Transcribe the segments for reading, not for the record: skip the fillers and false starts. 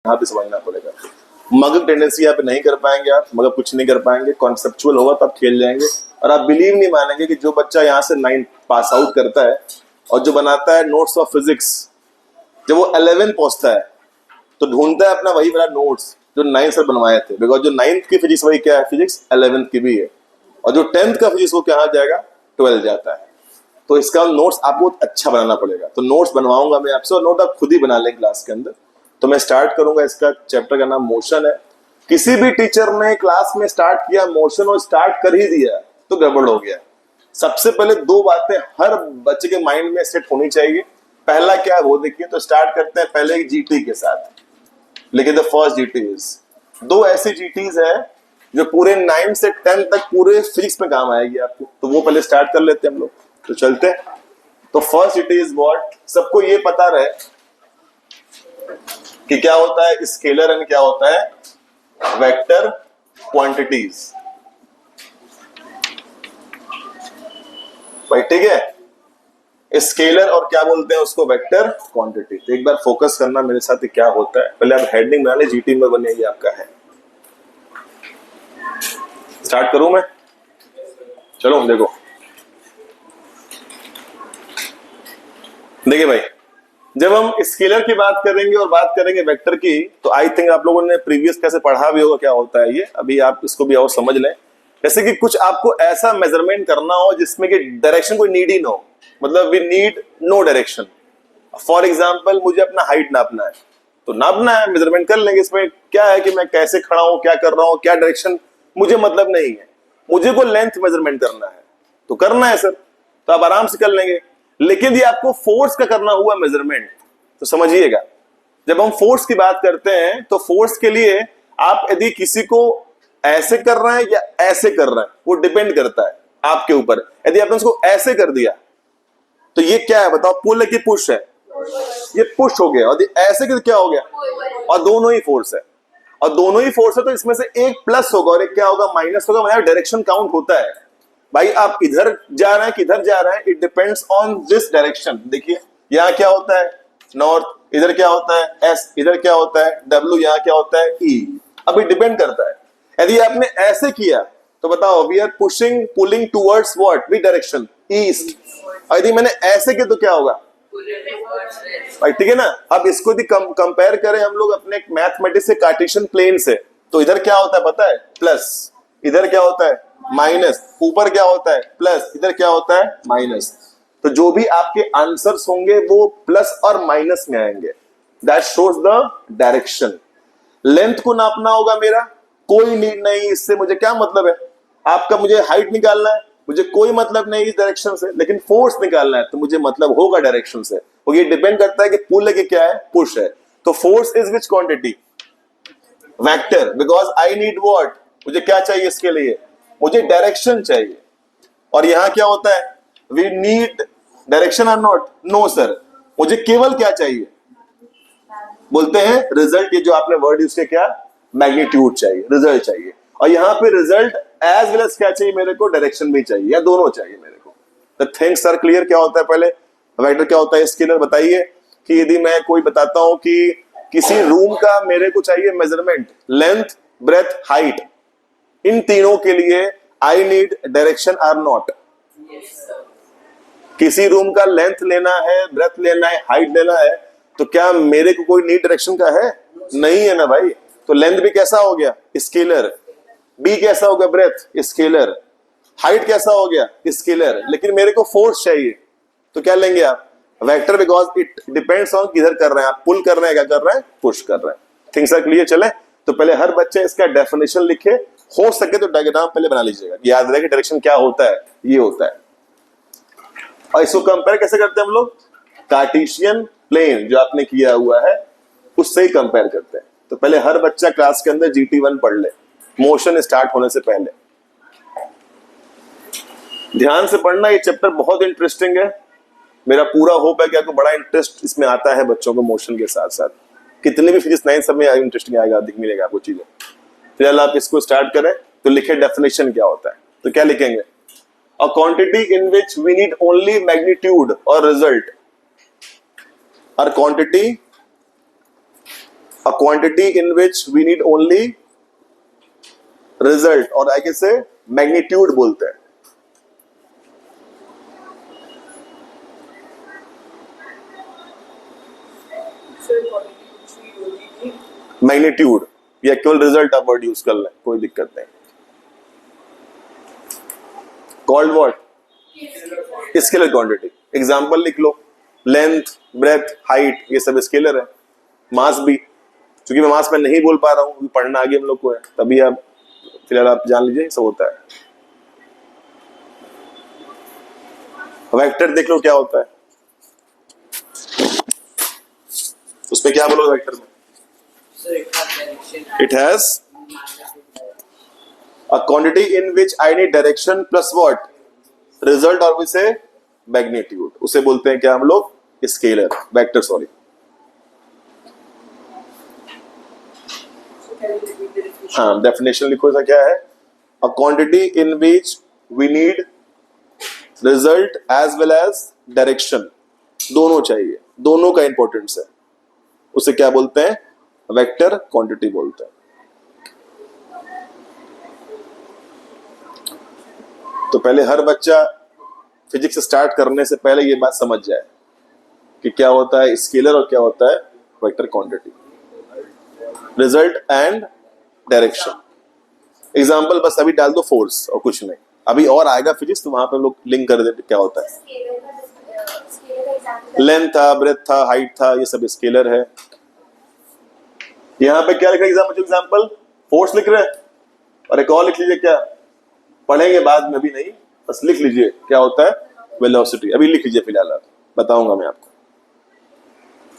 यहाँ पे समझना पड़ेगा। मगर टेंडेंसी यहाँ पे नहीं कर पाएंगे आप, मगर कुछ नहीं कर पाएंगे। कॉन्सेप्चुअल होगा तो आप खेल जाएंगे। और आप बिलीव नहीं मानेंगे कि जो बच्चा यहाँ से 9 पास आउट करता है और जो बनाता है नोट्स ऑफ फिजिक्स, जब वो 11 पहुंचता है तो ढूंढता है अपना वही वाला नोट्स जो 9 से बनवाए थे। बिकॉज जो 9th की फिजिक्स वही क्या है, फिजिक्स 11th की भी है। और जो 10th का फिजिक्स वो क्या जाएगा, 12 जाता है। तो इसका नोट्स आपको अच्छा बनाना पड़ेगा। तो नोट्स बनवाऊंगा मैं आपसे, और नोट आप खुद ही बना लें क्लास के अंदर। तो मैं स्टार्ट करूंगा। इसका चैप्टर का नाम मोशन है। किसी भी टीचर ने क्लास में स्टार्ट किया मोशन और स्टार्ट कर ही दिया तो गड़बड़ हो गया। सबसे पहले 2 बातें हर बच्चे के माइंड में सेट होनी चाहिए। पहला क्या है वो देखिए। तो स्टार्ट करते हैं पहले जीटी के साथ। लेकिन द फर्स्ट जीटी इज, 2 ऐसी जीटीज है जो पूरे 9 से 10 तक पूरे फिजिक्स में काम आएगी आपको। तो वो पहले स्टार्ट कर लेते हैं हम लोग। तो चलते हैं। तो फर्स्ट जीटी इज व्हाट, सबको ये पता रहे कि क्या होता है स्केलर एंड क्या होता है वेक्टर क्वांटिटीज। भाई ठीक है, स्केलर और क्या बोलते हैं उसको, वेक्टर क्वांटिटी। तो एक बार फोकस करना मेरे साथ क्या होता है। पहले आप हेडिंग बना ले, जीटी में बनेगी आपका है। स्टार्ट करूं मैं, चलो देखो। देखिए भाई, जब हम स्केलर की बात करेंगे और बात करेंगे वेक्टर की, तो आई थिंक आप लोगों ने प्रीवियस कैसे पढ़ा भी होगा क्या होता है ये। अभी आप इसको भी और समझ लें। जैसे कि कुछ आपको ऐसा मेजरमेंट करना हो जिसमें कि डायरेक्शन कोई नीड ही ना हो, मतलब we need no direction. For example मुझे अपना हाइट नापना है, तो नापना है, मेजरमेंट कर लेंगे। इसमें क्या है कि मैं कैसे खड़ा हूं, क्या कर रहा हूं, क्या डायरेक्शन, मुझे मतलब नहीं है। मुझे को लेंथ मेजरमेंट करना है तो करना है सर, तो आप आराम से कर लेंगे। लेकिन ये आपको फोर्स का करना हुआ मेजरमेंट, तो समझिएगा। जब हम फोर्स की बात करते हैं तो फोर्स के लिए आप यदि किसी को ऐसे कर रहे हैं या ऐसे कर रहे हैं, वो डिपेंड करता है आपके ऊपर। यदि आपने उसको ऐसे कर दिया तो ये क्या है बताओ, पुल है कि पुश है? ये पुश हो गया। और ऐसे कि क्या हो गया, और दोनों ही फोर्स है। और दोनों ही फोर्स है तो इसमें से एक प्लस होगा और एक क्या होगा, माइनस होगा। मतलब डायरेक्शन काउंट होता है भाई। आप इधर जा रहे हैं किधर जा रहे हैं, it depends on this direction. देखिए यहाँ क्या होता है नॉर्थ, इधर क्या होता है एस, इधर क्या होता है डब्ल्यू, यहाँ क्या होता है ई। अब ये डिपेंड करता है। यदि आपने ऐसे किया तो बताओ we are pushing pulling towards what, which direction, east. और यदि मैंने ऐसे किया तो क्या होगा भाई, ठीक है ना। अब इसको यदि कंपेयर करें हम लोग अपने मैथमेटिक्स से कार्टेशियन प्लेन से, तो इधर क्या होता है पता है, प्लस। इधर क्या होता है माइनस। ऊपर क्या होता है प्लस, इधर क्या होता है माइनस। तो जो भी आपके आंसर्स होंगे वो प्लस और माइनस में आएंगे। That shows the direction. Length को नापना होगा मेरा, कोई नीड नहीं इससे, मुझे क्या मतलब है। आपका मुझे हाइट निकालना है, मुझे कोई मतलब नहीं इस डायरेक्शन से। लेकिन फोर्स निकालना है तो मुझे मतलब होगा डायरेक्शन से। और ये डिपेंड करता है कि पुल है कि क्या है, पुश है। तो force is which quantity, vector. Because I need what, मुझे क्या चाहिए इसके लिए, मुझे डायरेक्शन चाहिए। और यहां क्या होता है, वी नीड डायरेक्शन और नॉट, नो सर, मुझे केवल क्या चाहिए, बोलते हैं रिजल्ट। ये जो आपने वर्ड यूज किया क्या, मैग्नीट्यूड चाहिए, रिजल्ट चाहिए। और यहाँ पे रिजल्ट एज वेल एज क्या चाहिए मेरे को, डायरेक्शन भी चाहिए, या दोनों चाहिए मेरे को। The things are clear. क्या होता है पहले वेक्टर, क्या होता है स्केलर। बताइए कि यदि मैं कोई बताता हूं कि किसी रूम का मेरे को चाहिए मेजरमेंट, लेंथ ब्रेथ हाइट, इन तीनों के लिए I need direction or not. किसी रूम का लेंथ लेना है, ब्रेथ लेना है, हाइट लेना है, तो क्या मेरे को कोई नीड डायरेक्शन का है, नहीं है ना भाई। तो लेंथ भी कैसा हो गया स्केलर, बी कैसा हो गया ब्रेथ स्केलर, हाइट कैसा हो गया स्केलर। लेकिन मेरे को फोर्स चाहिए तो क्या लेंगे आप, vector. Because it depends on किधर कर रहे हैं आप, पुल कर रहे हैं, क्या कर रहे हैं, पुश कर रहे हैं। Things are clear. चले तो पहले हर बच्चे इसका डेफिनेशन लिखे, हो सके तो डायग्राम पहले बना लीजिएगा, याद रहे कि डायरेक्शन क्या होता है, ये होता है। और इसको कंपेयर कैसे करते हैं हम लोग, कार्टेशियन प्लेन जो आपने किया हुआ है उससे ही कंपेयर करते हैं। तो पहले हर बच्चा क्लास के अंदर GT1 पढ़ ले, मोशन स्टार्ट होने से पहले। ध्यान से पढ़ना, ये चैप्टर बहुत इंटरेस्टिंग है। मेरा पूरा होप है कि आपको बड़ा इंटरेस्ट इसमें आता है बच्चों को मोशन के साथ साथ। कितने भी फिजिक्स 9 सब में इंटरेस्टिंग आएगा, दिख मिलेगा आपको चीजें। फिलहाल आप इसको स्टार्ट करें तो लिखे डेफिनेशन क्या होता है। तो क्या लिखेंगे, a quantity in which we need only magnitude or result, or quantity a quantity in which we need only result, और आई कैसे मैग्नीट्यूड बोलते हैं। मैग्नीट्यूड या केवल रिजल्ट आप वर्ड यूज कर लें, कोई दिक्कत नहीं। Called what? Scalar quantity. Example लिख लो, लेंथ, ब्रेथ, हाइट, ये सब स्केलर है। मास भी, क्योंकि मैं मास में नहीं बोल पा रहा हूँ, पढ़ना आगे हम लोग को है, तभी आप फिलहाल आप जान लीजिए सब होता है। वेक्टर देख लो क्या होता है, उसमें क्या बोलो वेक्टर में? It has a quantity in which I need direction plus what? Result, और उसे मैग्नीट्यूड, उसे बोलते हैं क्या हम लोग? Scalar, vector, sorry. हाँ, डेफिनेशन लिखो, इसका क्या है? A quantity in which we need result as well as direction, दोनों चाहिए, दोनों का इंपॉर्टेंस है, उसे क्या बोलते हैं? वेक्टर क्वांटिटी बोलते हैं। तो पहले हर बच्चा फिजिक्स स्टार्ट करने से पहले ये बात समझ जाए कि क्या होता है स्केलर और क्या होता है vector quantity, result and direction. Example बस अभी डाल दो फोर्स और कुछ नहीं, अभी और आएगा फिजिक्स तो वहां पे लोग लिंक कर देते क्या होता है। लेंथ था, ब्रेथ था, हाइट था, ये सब स्केलर है। यहाँ पे क्या लिख रहे हैं? एग्जाम्पल फोर्स लिख रहे हैं, और एक और लिख लीजिए, क्या पढ़ेंगे बाद में, अभी नहीं, बस लिख लीजिए क्या होता है वेलोसिटी। अभी लिख लीजिए, फिलहाल आप बताऊंगा मैं आपको।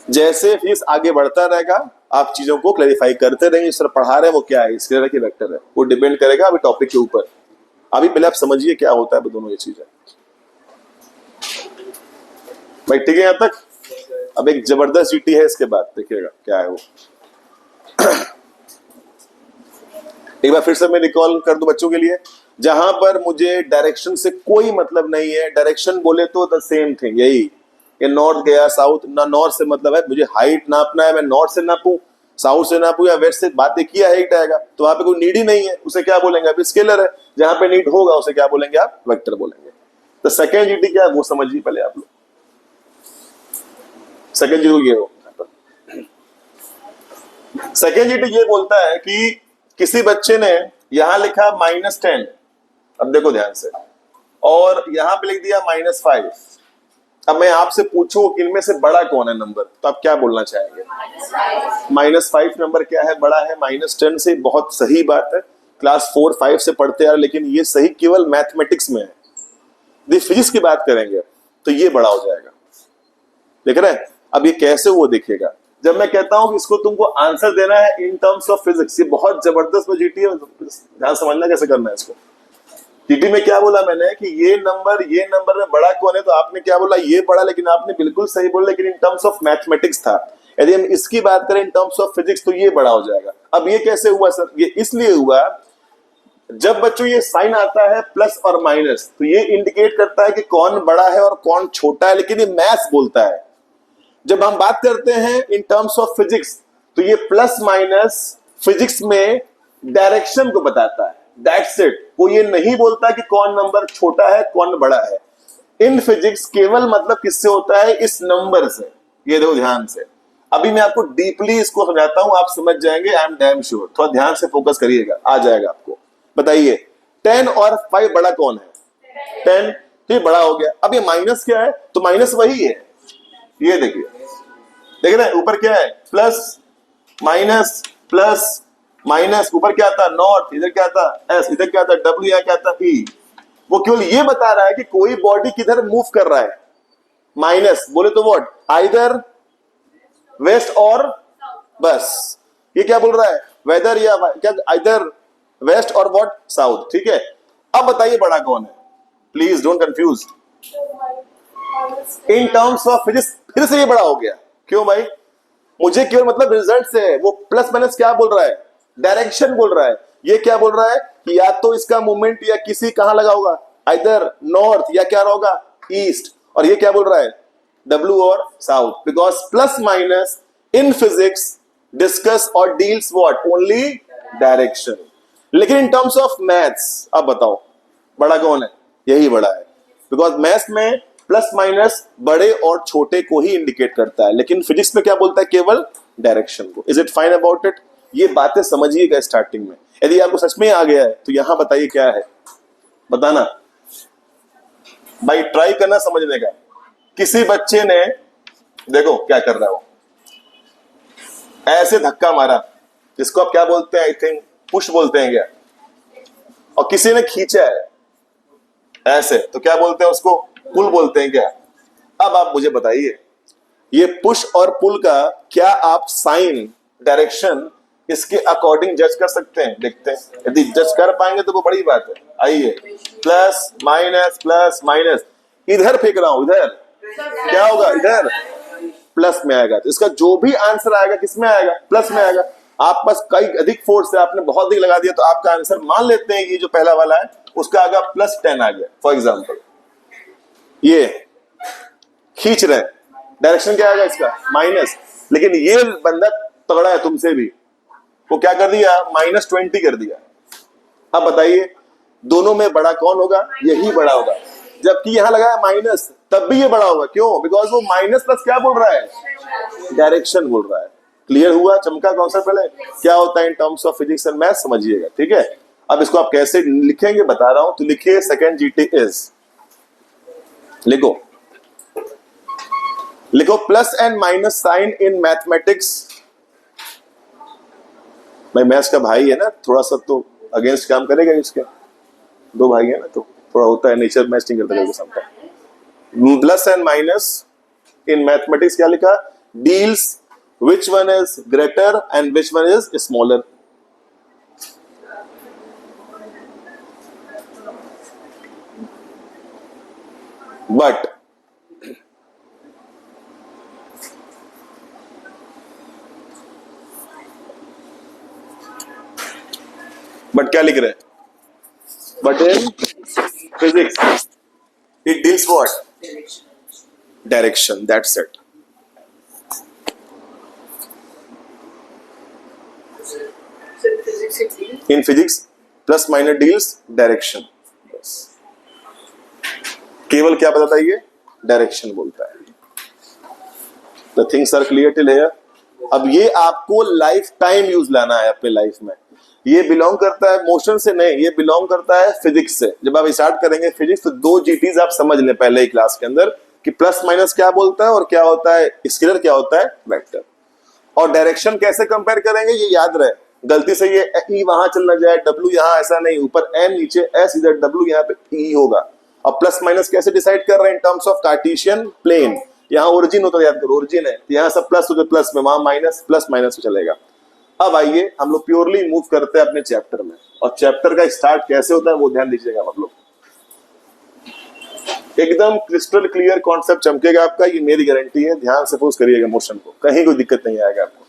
जैसे फिजिक्स आगे बढ़ता रहेगा आप चीजों को क्लैरिफाई करते रहेंगे। सर पढ़ा रहे हैं वो क्या है, स्केलर की वेक्टर है, वो डिपेंड करेगा अभी टॉपिक के ऊपर। अभी पहले आप समझिए क्या होता है दोनों ये चीजें। भाई ठीक है यहाँ तक? अब एक जबरदस्त जीटी है, इसके बाद देखिएगा क्या है वो। एक बार फिर से मैं रिकॉल कर दूं बच्चों के लिए, जहां पर मुझे डायरेक्शन से कोई मतलब नहीं है, डायरेक्शन बोले तो द सेम थिंग, यही ये नॉर्थ गया साउथ ना, नॉर्थ से मतलब है मुझे हाइट नापना है, मैं नॉर्थ से नापूं, साउथ से नापूं या वेस्ट से, बात एक ही हाइट आएगा, तो वहां पे कोई नीड ही नहीं है, उसे क्या बोलेंगे? अब स्केलर है। जहां पे नीड होगा उसे क्या बोलेंगे आप? वेक्टर बोलेंगे। तो सेकेंड जीटी क्या है वो समझिए पहले आप लोग। सेकेंड जीटी ये हो, सेकेंड जीटी ये बोलता है कि किसी बच्चे ने यहां लिखा -10, अब देखो ध्यान से, और यहां पे लिख दिया -5। अब मैं आपसे पूछूं कि इनमें से बड़ा कौन है नंबर, तो आप क्या बोलना चाहेंगे? -5 नंबर क्या है? बड़ा है। -10 से बहुत सही बात है, क्लास 4-5 से पढ़ते हैं, लेकिन ये सही केवल मैथमेटिक्स में है। फिजिक्स की बात करेंगे तो ये बड़ा हो जाएगा, देख रहे हैं? अब ये कैसे वो देखेगा जब मैं कहता हूं कि इसको तुमको आंसर देना है इन टर्म्स ऑफ फिजिक्स। ये बहुत जबरदस्त जीटी है, ध्यान समझना कैसे करना है इसको। जीटी में क्या बोला मैंने कि ये नंबर में बड़ा कौन है, तो आपने क्या बोला? ये बड़ा, लेकिन आपने बिल्कुल सही बोला, लेकिन इन टर्म्स ऑफ मैथमेटिक्स था। यदि हम इसकी बात करें इन टर्म्स ऑफ फिजिक्स तो ये बड़ा हो जाएगा। अब ये कैसे हुआ सर? ये इसलिए हुआ, जब बच्चों ये साइन आता है प्लस और माइनस, तो ये इंडिकेट करता है कि कौन बड़ा है और कौन छोटा है, लेकिन ये मैथ्स बोलता है। जब हम बात करते हैं इन टर्म्स ऑफ फिजिक्स तो ये प्लस माइनस फिजिक्स में डायरेक्शन को बताता है, दैट्स इट। वो ये नहीं बोलता कि कौन नंबर छोटा है कौन बड़ा है। इन फिजिक्स केवल मतलब किससे होता है? इस नंबर से। ये देखो ध्यान से, अभी मैं आपको डीपली इसको समझाता हूं, आप समझ जाएंगे, आई एम डैम श्योर। थोड़ा ध्यान से फोकस करिएगा, आ जाएगा आपको। बताइए 10 और 5 बड़ा कौन है? 10, तो ये बड़ा हो गया। अब ये माइनस क्या है? तो माइनस वही है, ये देखिए, देख रहे हैं ऊपर क्या है? प्लस माइनस प्लस माइनस, ऊपर क्या आता? नॉर्थ, इधर क्या आता? एस, इधर क्या आता? डब्ल्यू, या क्या आता? ई। वो केवल ये बता रहा है कि कोई बॉडी किधर मूव कर रहा है। माइनस बोले तो व्हाट? आइदर वेस्ट और, बस ये क्या बोल रहा है? वेदर या क्या, आइदर वेस्ट और व्हाट? साउथ। ठीक है, अब बताइए बड़ा कौन है? Please don't confuse. In terms of physics फिर से ये बड़ा हो गया। क्यों भाई? मुझे केवल मतलब रिजल्ट से है। वो प्लस माइनस क्या बोल रहा है? डायरेक्शन बोल रहा है। ये क्या बोल रहा है कि या तो इसका मूवमेंट या किसी कहां लगा होगा, आइदर नॉर्थ या क्या होगा? ईस्ट। और ये क्या बोल रहा है? डब्ल्यू और south. Because plus minus in physics discuss और डील्स व्हाट ओनली डायरेक्शन। लेकिन इन टर्म्स ऑफ मैथ्स अब बताओ बड़ा कौन है? यही बड़ा है, बिकॉज मैथ्स में प्लस माइनस बड़े और छोटे को ही इंडिकेट करता है, लेकिन फिजिक्स में क्या बोलता है? केवल डायरेक्शन को। Is it fine about it? ये बातें समझिएगा स्टार्टिंग में। यदि आपको सच में आ गया है तो यहां बताइए क्या है, बताना भाई, ट्राई करना समझने का। किसी बच्चे ने देखो क्या कर रहा है, वो ऐसे धक्का मारा, जिसको आप क्या बोलते हैं? आई थिंक पुश बोलते हैं क्या? और किसी ने खींचा है ऐसे, तो क्या बोलते हैं उसको? पुल बोलते हैं क्या? अब आप मुझे बताइए, ये पुश और पुल का क्या आप साइन, डायरेक्शन इसके अकॉर्डिंग जज कर सकते हैं? देखते हैं, यदि जज कर पाएंगे तो वो बड़ी बात है। आइए, प्लस माइनस, इधर फेंक रहा हूं, इधर क्या होगा? इधर प्लस में आएगा, तो इसका जो भी आंसर आएगा किस में आएगा? प्लस में आएगा। आप पास कई अधिक फोर्स है, आपने बहुत अधिक लगा दिया, तो आपका आंसर मान लेते हैं ये जो पहला वाला है उसका आगे +10 आ गया। फॉर एग्जाम्पल ये खींच रहे हैं, डायरेक्शन क्या आएगा इसका? माइनस। लेकिन ये बंदा तगड़ा है तुमसे भी, वो क्या कर दिया? -20 कर दिया। अब बताइए दोनों में बड़ा कौन होगा? यही बड़ा होगा। जबकि यहां लगाया माइनस, तब भी ये बड़ा होगा। क्यों? बिकॉज वो माइनस प्लस क्या बोल रहा है? डायरेक्शन बोल रहा है। क्लियर हुआ? चमका कॉन्सेप्ट पहले क्या होता है इन terms of physics and math, समझिएगा। ठीक है, अब इसको आप कैसे लिखेंगे बता रहा हूं। तो लिखिए सेकंड जीटी इज, लिखो plus and minus sign in mathematics. भाई मैथ्स का भाई है ना, थोड़ा सा तो अगेंस्ट काम करेगा इसके, दो भाई है ना, तो थोड़ा होता है, नेचर मैच नहीं करता समझता। Plus and minus in mathematics क्या लिखा? Deals which one is greater and which one is smaller. But क्या लिख रहे हैं? But in physics it deals what? Direction. That's it. In physics plus minus deals direction. बस केवल क्या बताता है? ये डायरेक्शन बोलता है। The things are clear till here. अब ये आपको लाइफ टाइम यूज लाना है अपने लाइफ में। ये बिलोंग करता है मोशन से नहीं, ये बिलोंग करता है फिजिक्स से। जब आप स्टार्ट करेंगे फिजिक्स तो 2 जीटीज आप समझ लें पहले ही क्लास के अंदर कि प्लस माइनस क्या बोलता है और क्या होता है स्केलर, क्या होता है वेक्टर। और डायरेक्शन कैसे कंपेयर करेंगे ये याद रहे, गलती से ये ई वहां चलना जाए, डब्ल्यू यहाँ, ऐसा नहीं, ऊपर एन नीचे एस, इधर डब्ल्यू यहाँ पे ई होगा। और प्लस माइनस कैसे डिसाइड कर रहे हैं? In terms of Cartesian plane. यहाँ ओरिजिन होता है, याद करो ओरिजिन है, तो यहाँ सब प्लस हो तो प्लस में, वहां माइनस, प्लस माइनस में चलेगा। अब आइए हम लोग प्योरली मूव करते हैं अपने चैप्टर में, और चैप्टर का स्टार्ट कैसे होता है वो ध्यान दीजिएगा आप लोग। एकदम क्रिस्टल क्लियर कॉन्सेप्ट चमकेगा आपका, ये मेरी गारंटी है। ध्यान से फोकस करिएगा मोशन को, कहीं कोई दिक्कत नहीं आएगा आपको।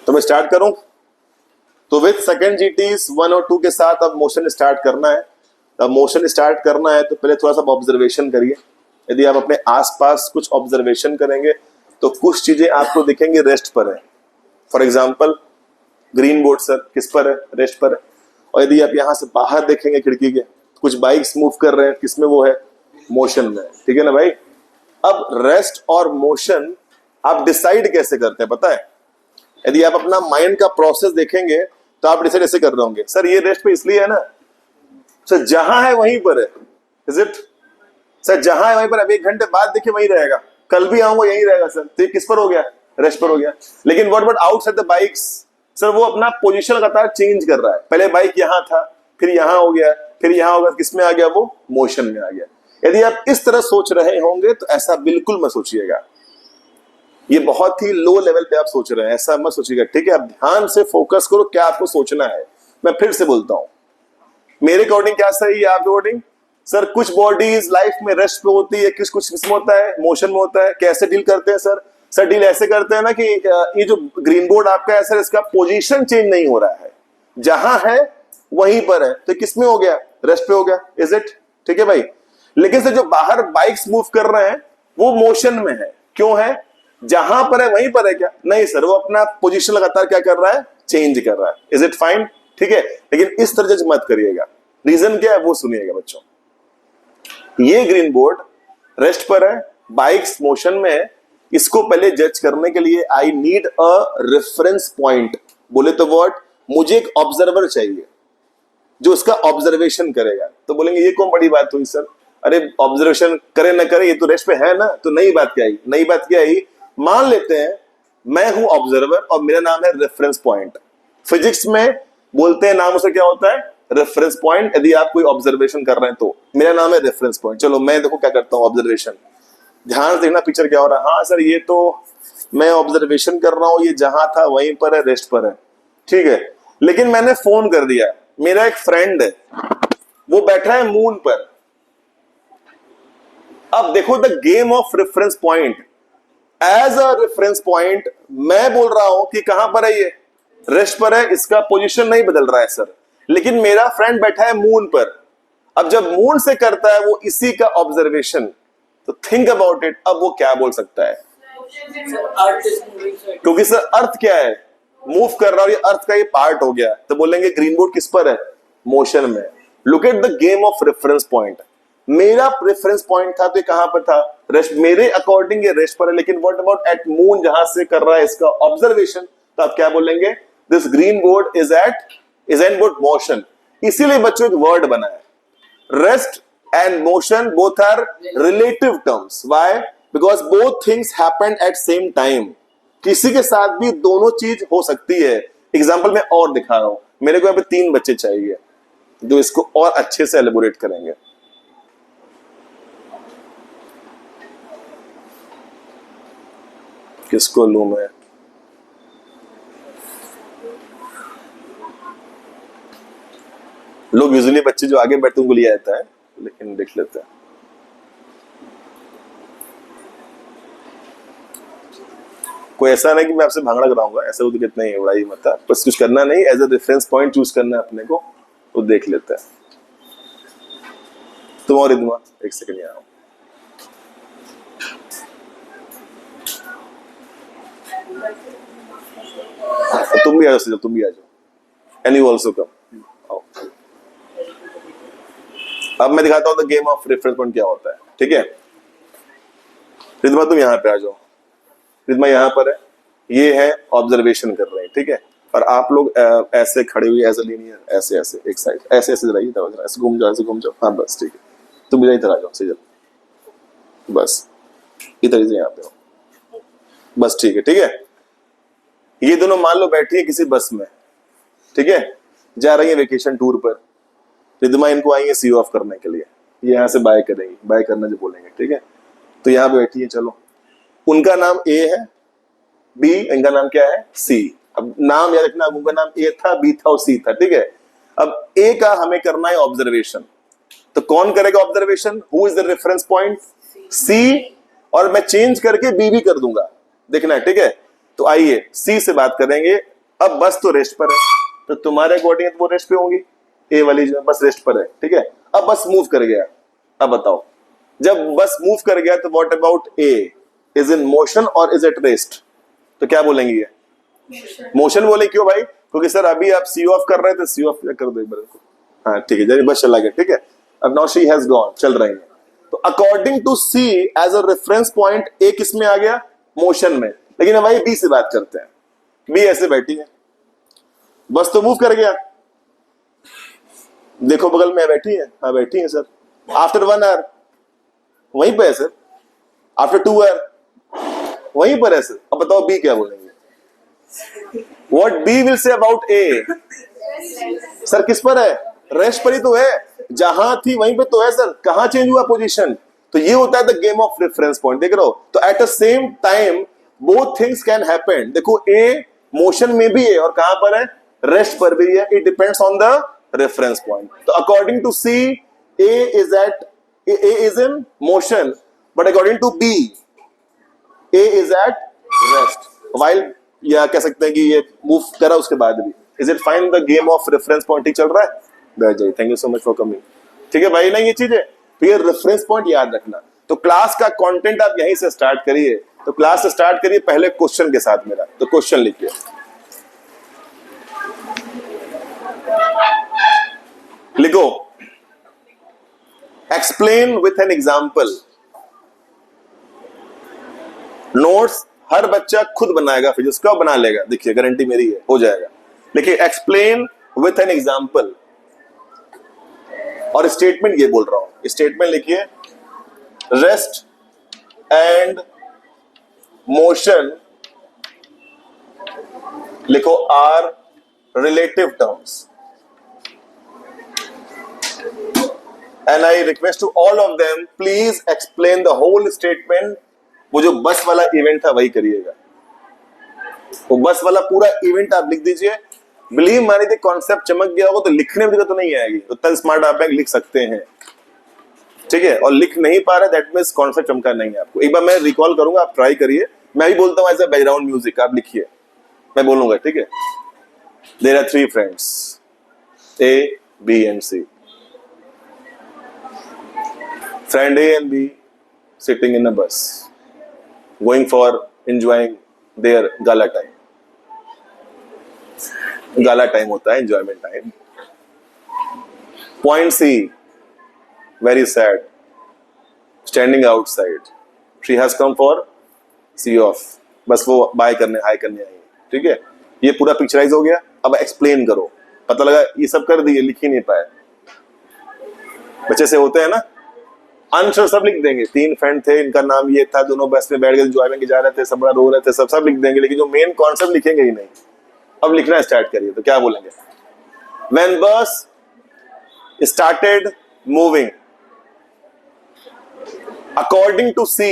तो मैं स्टार्ट करूं तो विद सेकंड जीटीज 1 और 2 के साथ अब मोशन स्टार्ट करना है। अब मोशन स्टार्ट करना है तो पहले थोड़ा सा ऑब्जर्वेशन करिए। यदि आप अपने आसपास कुछ ऑब्जर्वेशन करेंगे तो कुछ चीजें आपको दिखेंगे रेस्ट पर है। For example green board sir किस पर है? रेस्ट पर है। और यदि आप यहाँ से बाहर देखेंगे खिड़की के, कुछ बाइक्स मूव कर रहे हैं, किसमें वो है? मोशन में। ठीक है ना भाई? अब रेस्ट और मोशन आप डिसाइड कैसे करते हैं पता है? यदि आप अपना माइंड का प्रोसेस देखेंगे तो आप डिसाइड ऐसे कर रहे होंगे, सर ये रेस्ट पे इसलिए है ना, सर जहां है वहीं पर है। Is it? सर जहां है वहीं पर, अब 1 घंटे बाद देखिए वहीं रहेगा, कल भी आऊंगा यहीं रहेगा सर। तो ये किस पर हो गया? रेस्ट पर हो गया। लेकिन what about outside the bikes? Sir वो अपना पोजीशन लगातार चेंज कर रहा है, पहले बाइक यहाँ था, फिर यहाँ हो गया, फिर यहाँ होगा, किसमें आ गया? वो मोशन में आ गया। यदि आप इस तरह सोच रहे होंगे तो ऐसा बिल्कुल मत सोचिएगा, ये बहुत ही लो लेवल पे आप सोच रहे हैं, ऐसा मत सोचिएगा। ठीक है, आप ध्यान से फोकस करो क्या आपको सोचना है। मैं फिर से बोलता हूं, मेरे अकॉर्डिंग क्या सही है, आपके अकॉर्डिंग? सर कुछ बॉडीज लाइफ में रेस्ट पे होती है, कुछ कुछ किसमें होता है? मोशन में होता है। कैसे डील करते हैं सर? सर डील ऐसे करते हैं ना कि ये जो ग्रीन बोर्ड आपका है सर, इसका पोजीशन चेंज नहीं हो रहा है, जहां है वहीं पर है, तो किसमें हो गया? रेस्ट पे हो गया। Is it? ठीक है भाई। लेकिन सर जो बाहर बाइक्स मूव कर रहे हैं वो मोशन में है, क्यों है? जहां पर है वहीं पर है क्या? नहीं सर, वो अपना पोजीशन लगातार क्या कर रहा है? चेंज कर रहा है। Is it fine? ठीक है, लेकिन इस तरह जज मत करिएगा। रीजन क्या है वो सुनिएगा बच्चों। ये ग्रीन बोर्ड रेस्ट पर है, बाइक्स मोशन में है। इसको पहले जज करने के लिए I need a reference point. बोले तो व्हाट? मुझे एक ऑब्जर्वर चाहिए जो उसका ऑब्जर्वेशन करेगा। तो बोलेंगे ये कौन बड़ी बात हुई सर? अरे ऑब्जर्वेशन करे ना करे, ये तो रेस्ट पे है ना। तो नई बात क्या आई? नई बात क्या आई? मान लेते हैं मैं हूं ऑब्जर्वर और मेरा नाम है रेफरेंस पॉइंट। फिजिक्स में बोलते हैं नाम उसे क्या होता है? Reference point. यदि आप कोई ऑब्जर्वेशन कर रहे हैं तो मेरा नाम है रेफरेंस पॉइंट। चलो मैं देखो क्या करता हूं, ऑब्जर्वेशन। ध्यान से देखना पिक्चर क्या हो रहा है। हाँ सर, ये तो मैं ऑब्जर्वेशन कर रहा हूं, ये जहां था वहीं पर है, रेस्ट पर है, ठीक है। लेकिन मैंने फोन कर दिया, मेरा एक फ्रेंड है, वो बैठा है मून पर। अब देखो the game of reference point. As a reference point मैं बोल रहा हूं कि कहां पर है ये? रेस्ट पर है, इसका पोजीशन नहीं बदल रहा है सर। लेकिन मेरा फ्रेंड बैठा है मून पर। अब जब मून से करता है वो इसी का ऑब्जर्वेशन, तो थिंक अबाउट इट। अब वो क्या बोल सकता है? क्योंकि सर अर्थ क्या है? मूव कर रहा है, ये अर्थ का ये पार्ट हो गया। तो बोलेंगे ग्रीन बोर्ड किस पर है? मोशन में। Look at the game of reference point. मेरा रेफरेंस पॉइंट था तो कहां पर था? रेस्ट। मेरे अकॉर्डिंग ये रेस्ट पर है, लेकिन व्हाट अबाउट एट मून जहां से कर रहा है इसका ऑब्जर्वेशन? तो आप क्या बोलेंगे? This green board is an board motion. इसीलिए बच्चों एक वर्ड बना है, rest and motion both are relative terms. Why? Because both things happened at same time. किसी के साथ भी दोनों चीज हो सकती है। एग्जाम्पल मैं और दिखा रहा हूं। मेरे को यहाँ पे 3 बच्चे चाहिए जो इसको और अच्छे से एलिबोरेट करेंगे। किसको लूं मैं? लोग यूजुअली बच्चे जो आगे बैठते उनको लिया जाता है, लेकिन देख लेते हैं। कोई ऐसा नहीं कि मैं आपसे भांगड़ा कराऊंगा, ऐसा तो कितना ही बड़ा ही मत है। बस कुछ करना नहीं, as a reference point choose करना है अपने को, तो देख लेते हैं। तुम और इधर एक सेकंड यहाँ आओ। तुम भी आ जाओ, तुम भी आ जाओ। And you also come. आओ। अब मैं दिखाता हूं the game of reference point क्या होता है, ठीक है। रिद्मा तुम यहाँ पे आ जाओ। रिद्मा यहाँ पर है, ये है ऑब्जर्वेशन कर रहे हैं, ठीक है। और आप लोग ऐसे खड़े हुए एज अ लीनियर, ऐसे ऐसे एक साइड, ऐसे ऐसे जाइए, ऐसे घूम जाओ, ऐसे घूम जाओ। हाँ बस ठीक है, तुम इधर आ जाओ, सही बस इधर इधर यहाँ पे हो, बस ठीक है, ठीक है। ये दोनों मान लो बैठी है किसी बस में, ठीक है, जा रही है वेकेशन टूर पर। रिद्मा इनको आई है सी ऑफ करने के लिए, ये यहाँ से बाय करेंगी, बाय करना जो बोलेंगे, ठीक है। तो यहाँ पे बैठी है, चलो उनका नाम ए है, बी, इनका नाम क्या है? सी। अब नाम याद रखना, उनका नाम ए था, बी था और सी था, ठीक है। अब ए का हमें करना है ऑब्जर्वेशन, तो कौन करेगा observation? Who is the reference point? C. और मैं चेंज करके बी भी कर दूंगा, देखना है, ठीक है। तो आइए सी से बात करेंगे। अब बस तो रेस्ट पर है, तो तुम्हारे अकॉर्डिंग वो रेस्ट पे होंगी, ए वाली जो बस रेस्ट पर है, ठीक है। अब बस मूव कर गया, अब बताओ जब बस मूव कर गया तो what about A? Is in motion और इज एट रेस्ट? तो क्या बोलेंगे? ये मोशन बोले। क्यों भाई? क्योंकि सर अभी आप सी ऑफ कर रहे थे, सी ऑफ कर दो एक बार को। हाँ ठीक है, जब बस चला गया, ठीक है। अब नाउ शी हैज गॉन, चल रही है। तो according to C as a reference point A किस में आ गया? मोशन में। लेकिन हम भाई बी से बात करते हैं। बी ऐसे बैठी है, बस तो मूव कर गया, देखो बगल में बैठी है, हाँ बैठी है सर। आफ्टर 1 आवर वहीं पर है सर, आफ्टर 2 आवर वहीं पर है सर। अब बताओ बी क्या बोलेंगे? What B will say about A? Sir किस पर है? रेस्ट पर ही तो है, जहां थी वहीं पे तो है सर, कहां चेंज हुआ पोजीशन? तो ये होता है the game of reference point, देख रहे हो। तो at the same time both things can happen. देखो ए मोशन में भी है और कहां पर है? रेस्ट पर भी है। It depends on the reference point. तो according to C A is in motion, but according to B A is at rest, while या कह सकते हैं कि ये मूव करा उसके बाद भी। Is it fine? The game of reference point ही चल रहा है। बैठ जाइए, thank you so much for coming, ठीक है भाई। नहीं ये चीज है, तो ये रेफरेंस पॉइंट याद रखना। तो क्लास का कंटेंट आप यहीं से स्टार्ट करिए, तो क्लास स्टार्ट करिए पहले क्वेश्चन के साथ मेरा। तो क्वेश्चन लिखिए, लिखो explain with an example. Notes हर बच्चा खुद बनाएगा, फिजिक्स का बना लेगा, देखिए गारंटी मेरी है, हो जाएगा। देखिए एक्सप्लेन विथ एन एग्जाम्पल, और स्टेटमेंट ये बोल रहा हूं, स्टेटमेंट लिखिए रेस्ट एंड मोशन, लिखो are relative terms, and I request to all of them please explain the whole statement। वो जो बस वाला इवेंट था वही करिएगा, वो बस वाला पूरा इवेंट आप लिख दीजिए। बिलीव मानी थी कॉन्सेप्ट चमक गया होगा तो लिखने में दिक्कत तो नहीं आएगी, उतना स्मार्ट आप लिख सकते हैं, ठीक है। और लिख नहीं पा रहे दैट मींस कॉन्सेप्ट चमका नहीं है आपको। एक बार मैं रिकॉल करूंगा, आप ट्राई करिए, मैं भी बोलता हूं एज अ बैकग्राउंड म्यूजिक, आप लिखिए, मैं बोलूंगा, ठीक है। There are 3 friends A, B and C। Friend A and B sitting in a bus, going for enjoying their gala time। Gala time होता है enjoyment time। Point C, very sad, standing outside। She has come for see off, बस वो bye करने हाय करने आई है, ठीक है। ये पूरा पिक्चराइज हो गया। अब एक्सप्लेन करो, पता लगा ये सब कर दिए, लिख ही नहीं पाए। बच्चे से होते हैं ना, आंसर सब लिख देंगे। 3 फ्रेंड थे, इनका नाम ये था, दोनों बस में बैठ के एंजॉयमेंट जा रहे थे, सब बड़ा रो रहे थे, सब लिख देंगे, लेकिन जो मेन कॉन्सेप्ट लिखेंगे ही नहीं। अब लिखना स्टार्ट करिए, तो क्या बोलेंगे? When bus started moving, according to C,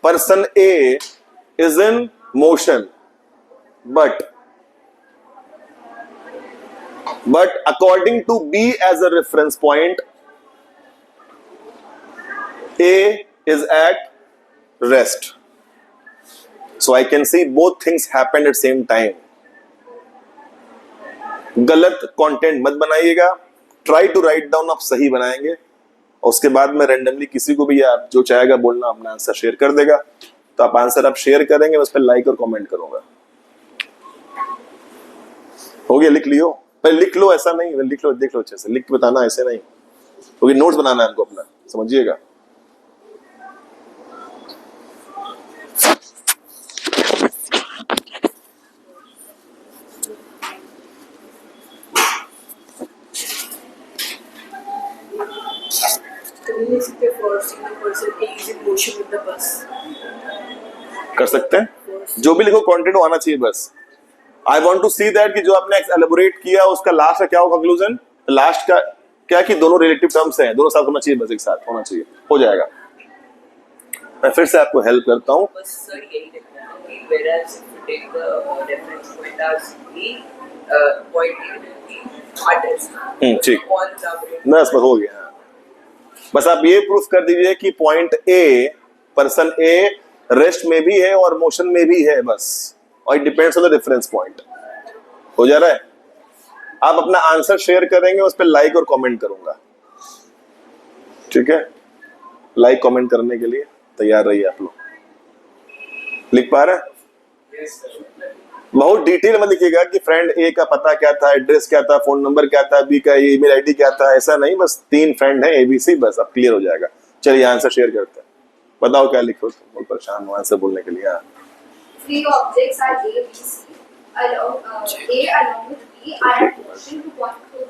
person A is in motion, but according to B as a reference point, A is at rest, so I can see both things happened at same time। गलत content मत बनाइएगा, try to write down, आप सही बनाएंगे। और उसके बाद में रैंडमली किसी को भी आप जो चाहेगा बोलना अपना आंसर शेयर कर देगा, तो आप आंसर आप शेयर करेंगे, उस पर लाइक और कमेंट करूंगा। हो गया? लिख लियो, पहले लिख लो, ऐसा नहीं लिख लो, देख लो अच्छे से, लिख के बताना, ऐसे नहीं, क्योंकि नोट्स बनाना है हमको अपना, समझिएगा। कर सकते हैं, जो भी लिखो कंटेंट आना चाहिए बस। I want to see that कि जो आपने एलेबोरेट किया उसका लास्ट का क्या हो कंक्लूजन, लास्ट का क्या कि दोनों रिलेटिव टर्म्स हैं, दोनों साथ होना चाहिए, बस एक साथ होना चाहिए, हो जाएगा। मैं फिर से आपको हेल्प करता हूँ। ठीक, बस हो गया। बस आप ये प्रूफ कर दीजिए कि point A, person A rest में भी है और मोशन में भी है, बस, और it depends on the reference point. हो जा रहा है? आप अपना आंसर शेयर करेंगे, उस पर लाइक और कमेंट करूंगा, ठीक है। लाइक कमेंट करने के लिए तैयार रहिए आप लोग। लिख पा रहे हैं? बहुत डिटेल में लिखिएगा कि फ्रेंड ए का पता क्या था, एड्रेस क्या था, फोन नंबर क्या था, बी का ईमेल आईडी क्या था, ऐसा नहीं, बस 3 फ्रेंड हैं एबीसी, बस अब क्लियर हो जाएगा। चलिए आंसर शेयर करते हैं, बताओ क्या लिखो, बहुत परेशान हूँ आंसर बोलने के लिए। Three objects are A, B, C. A along with B are at motion to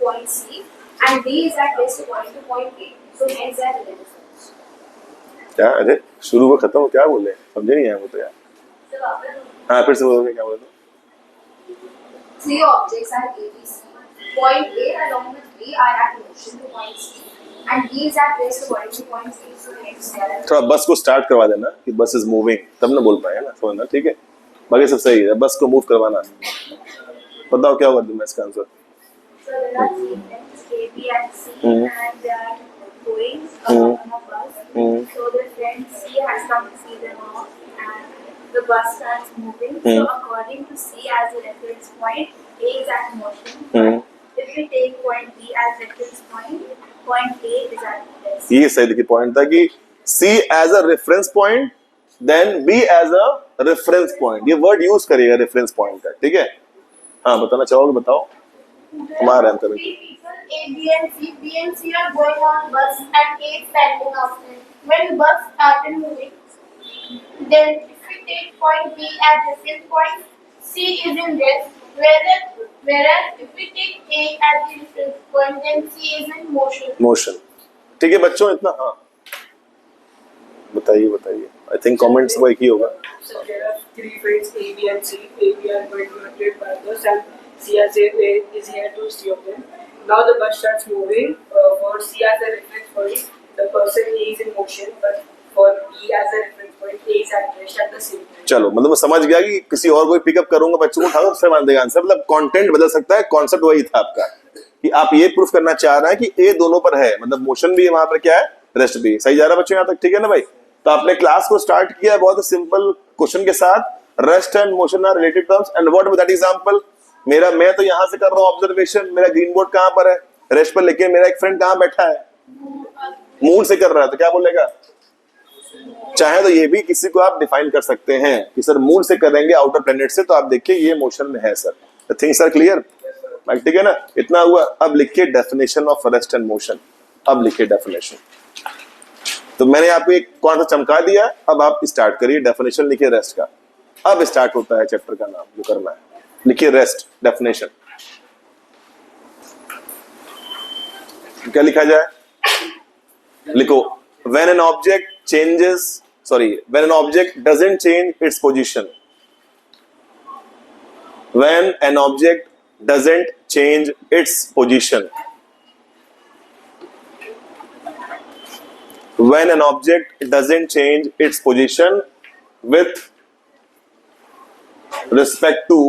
point C, and B is at rest to point A. So hence they are relative. क्या? अरे शुरू में खत्म हो, क्या बोले, समझे नहीं आया वो तो यार। हाँ फिर से बोलोगे, क्या बोले? Three objects are A, B, C. Point A along with B are at motion to point C, and B is at rest to point A. So hence they are. थोड़ा बस को स्टार्ट करवा देना कि बस इज मूविंग, तब ना बोल पाएगा ना, समझना, ठीक है। बाकी सब सही है, बस को मूव करवाना। बताओ क्या होगा तुम्हें इसका answer? So there are 3 friends A, B, and C, and they are going on a bus. So the friend C has come to see them off, and the bus starts moving. So according to C as a reference point, A is at motion. If we take point B as reference point, point A is at rest. ये सही देखिए point था कि C as a reference point then B as a reference point, ये word use करिएगा reference point का, ठीक है। हाँ बताना चाहोगे, बताओ। हमारा आंसर है। Three people A, B and C. B and C are going on bus and A is standing outside. When bus started moving, then if we take point B as reference point, C is in rest. Whereas if we take A as the reference point, then C is in motion. Motion, ठीक है बच्चों, इतना। हाँ बताइए बताइए, I think comments वो एक ही होगा। So there are three trains A, B and C. A, B are going to attend by bus and C as A is here to see of them. Now the bus starts moving. For C as a reference point, the person A is in motion, but for B as a reference point, A is at rest at the same time. चलो, मतलब मैं समझ गया कि किसी और को pickup करूंगा, बच्चों को उठाओ, उससे मान देगा आंसर। मतलब कंटेंट बदल सकता है, कॉन्सेप्ट वही था आपका कि आप ये प्रूफ करना चाह रहे हैं कि ए दोनों पर है, मतलब मोशन भी है वहां पर, क्या है, रेस्ट भी। सही जा रहा है बच्चों यहाँ तक, ठीक है ना भाई। तो आपने क्लास को स्टार्ट किया बहुत सिंपल क्वेश्चन के साथ, rest and motion are related terms and what with that example. मैं तो यहाँ से कर रहा हूँ ऑब्जर्वेशन, मेरा ग्रीन बोर्ड कहाँ पर है, रेस्ट पर, लेकिन मेरा एक फ्रेंड कहाँ बैठा है, मून से कर रहा है, तो क्या बोलेगा। चाहे तो ये भी किसी को आप डिफाइन कर सकते हैं कि सर मून से करेंगे, आउटर प्लेनेट से, तो आप देखिए ये मोशन में है सर। थिंग्स आर क्लियर, ठीक है ना। इतना हुआ। अब लिखिए definition of rest and motion. अब लिखिए डेफिनेशन। तो मैंने आपको एक कौन सा चमका दिया, अब आप स्टार्ट करिए। डेफिनेशन लिखिए रेस्ट का। अब स्टार्ट होता है चैप्टर का नाम जो करना है। लिखिए रेस्ट डेफिनेशन। क्या लिखा जाए, लिखो when an object changes, when an object doesn't change its position, when an object doesn't change its position, when an object doesn't change its position with respect to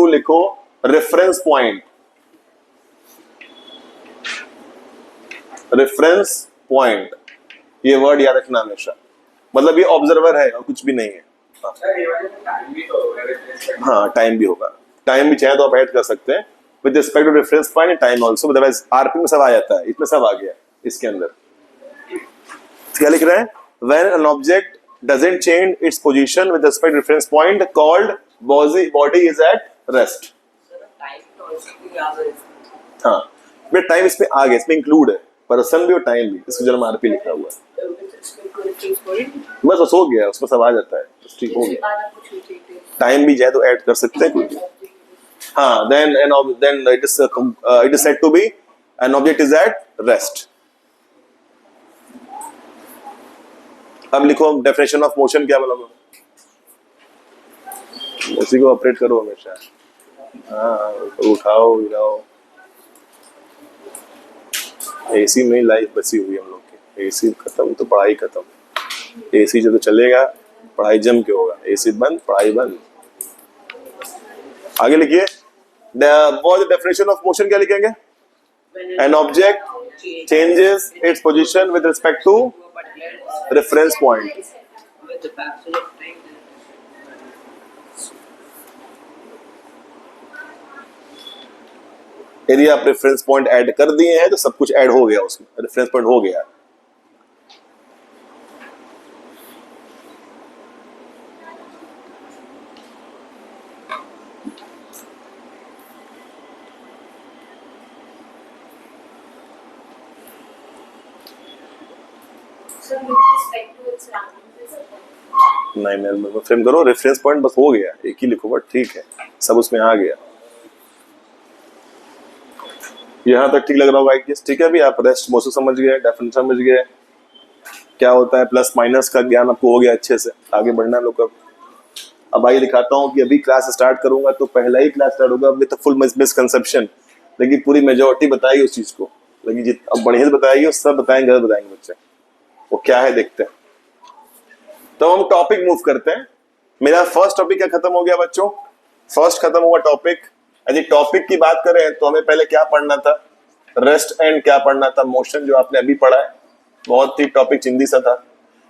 लिखो reference point, रेफरेंस पॉइंट, ये word याद रखना हमेशा। मतलब ये observer है और कुछ भी नहीं है। हाँ टाइम भी होगा, टाइम भी चाहे तो आप ऐड कर सकते हैं with respect to reference point and time also, otherwise RP में सब आ जाता है, इसमें सब आ गया इसके अंदर। क्या लिख रहे हैं, when an object doesn't change its position with respect to reference point called body is at rest. हाँ बट टाइम इसमें आ गया, इसमें इंक्लूड है, पर्सन भी और टाइम भी, इसको जन्म आरपी लिखा हुआ है। बस बस हो गया, उसमें सब आ जाता है, ठीक हो गया। टाइम भी जाए तो ऐड कर सकते हैं कुछ। हाँ then it is said to be an object is at rest। अब लिखो डेफिनेशन ऑफ मोशन क्या बोलोगे, उसी को ऑपरेट करो हमेशा। हाँ उठाओ गिराओ। एसी में लाइफ बसी हुई हम लोग की, एसी खत्म तो पढ़ाई खत्म। एसी जब तो चलेगा पढ़ाई जम के होगा, एसी बंद पढ़ाई बंद। आगे लिखिए डेफिनेशन ऑफ मोशन क्या लिखेंगे, an object changes its position with respect to reference point. यदि आप रेफरेंस पॉइंट ऐड कर दिए हैं तो सब कुछ ऐड हो गया, उसमें रेफरेंस पॉइंट हो गया। So with respect to its surroundings, नहीं फ्रेम करो, रेफरेंस पॉइंट बस हो गया, एक ही लिखो, बट ठीक है सब उसमें आ गया। यहाँ तक ठीक लग रहा होगा आई गेस, ठीक है। अभी आप रेस्ट मोशन समझ गए, डेफिनेशन समझ गए, क्या होता है प्लस माइनस का ज्ञान आपको हो गया अच्छे से। आगे बढ़ना लोग। अब आइए दिखाता हूँ कि अभी क्लास स्टार्ट करूंगा तो पहला ही क्लास स्टार्ट होगा विद फुल मिसकंसेप्शन, लेकिन पूरी मेजोरिटी बताएगी उस चीज को, लेकिन अब बढ़िया से बताएगी, सब बताएंगे गलत बताएंगे बच्चे। वो क्या है देखते हैं। तो हम टॉपिक मूव करते हैं। मेरा फर्स्ट टॉपिक क्या खत्म हो गया बच्चों, फर्स्ट खत्म हुआ टॉपिक। यदि टॉपिक की बात करें तो हमें पहले क्या पढ़ना था, रेस्ट एंड क्या पढ़ना था, मोशन, जो आपने अभी पढ़ा है, बहुत ही टॉपिक चिंदी सा था।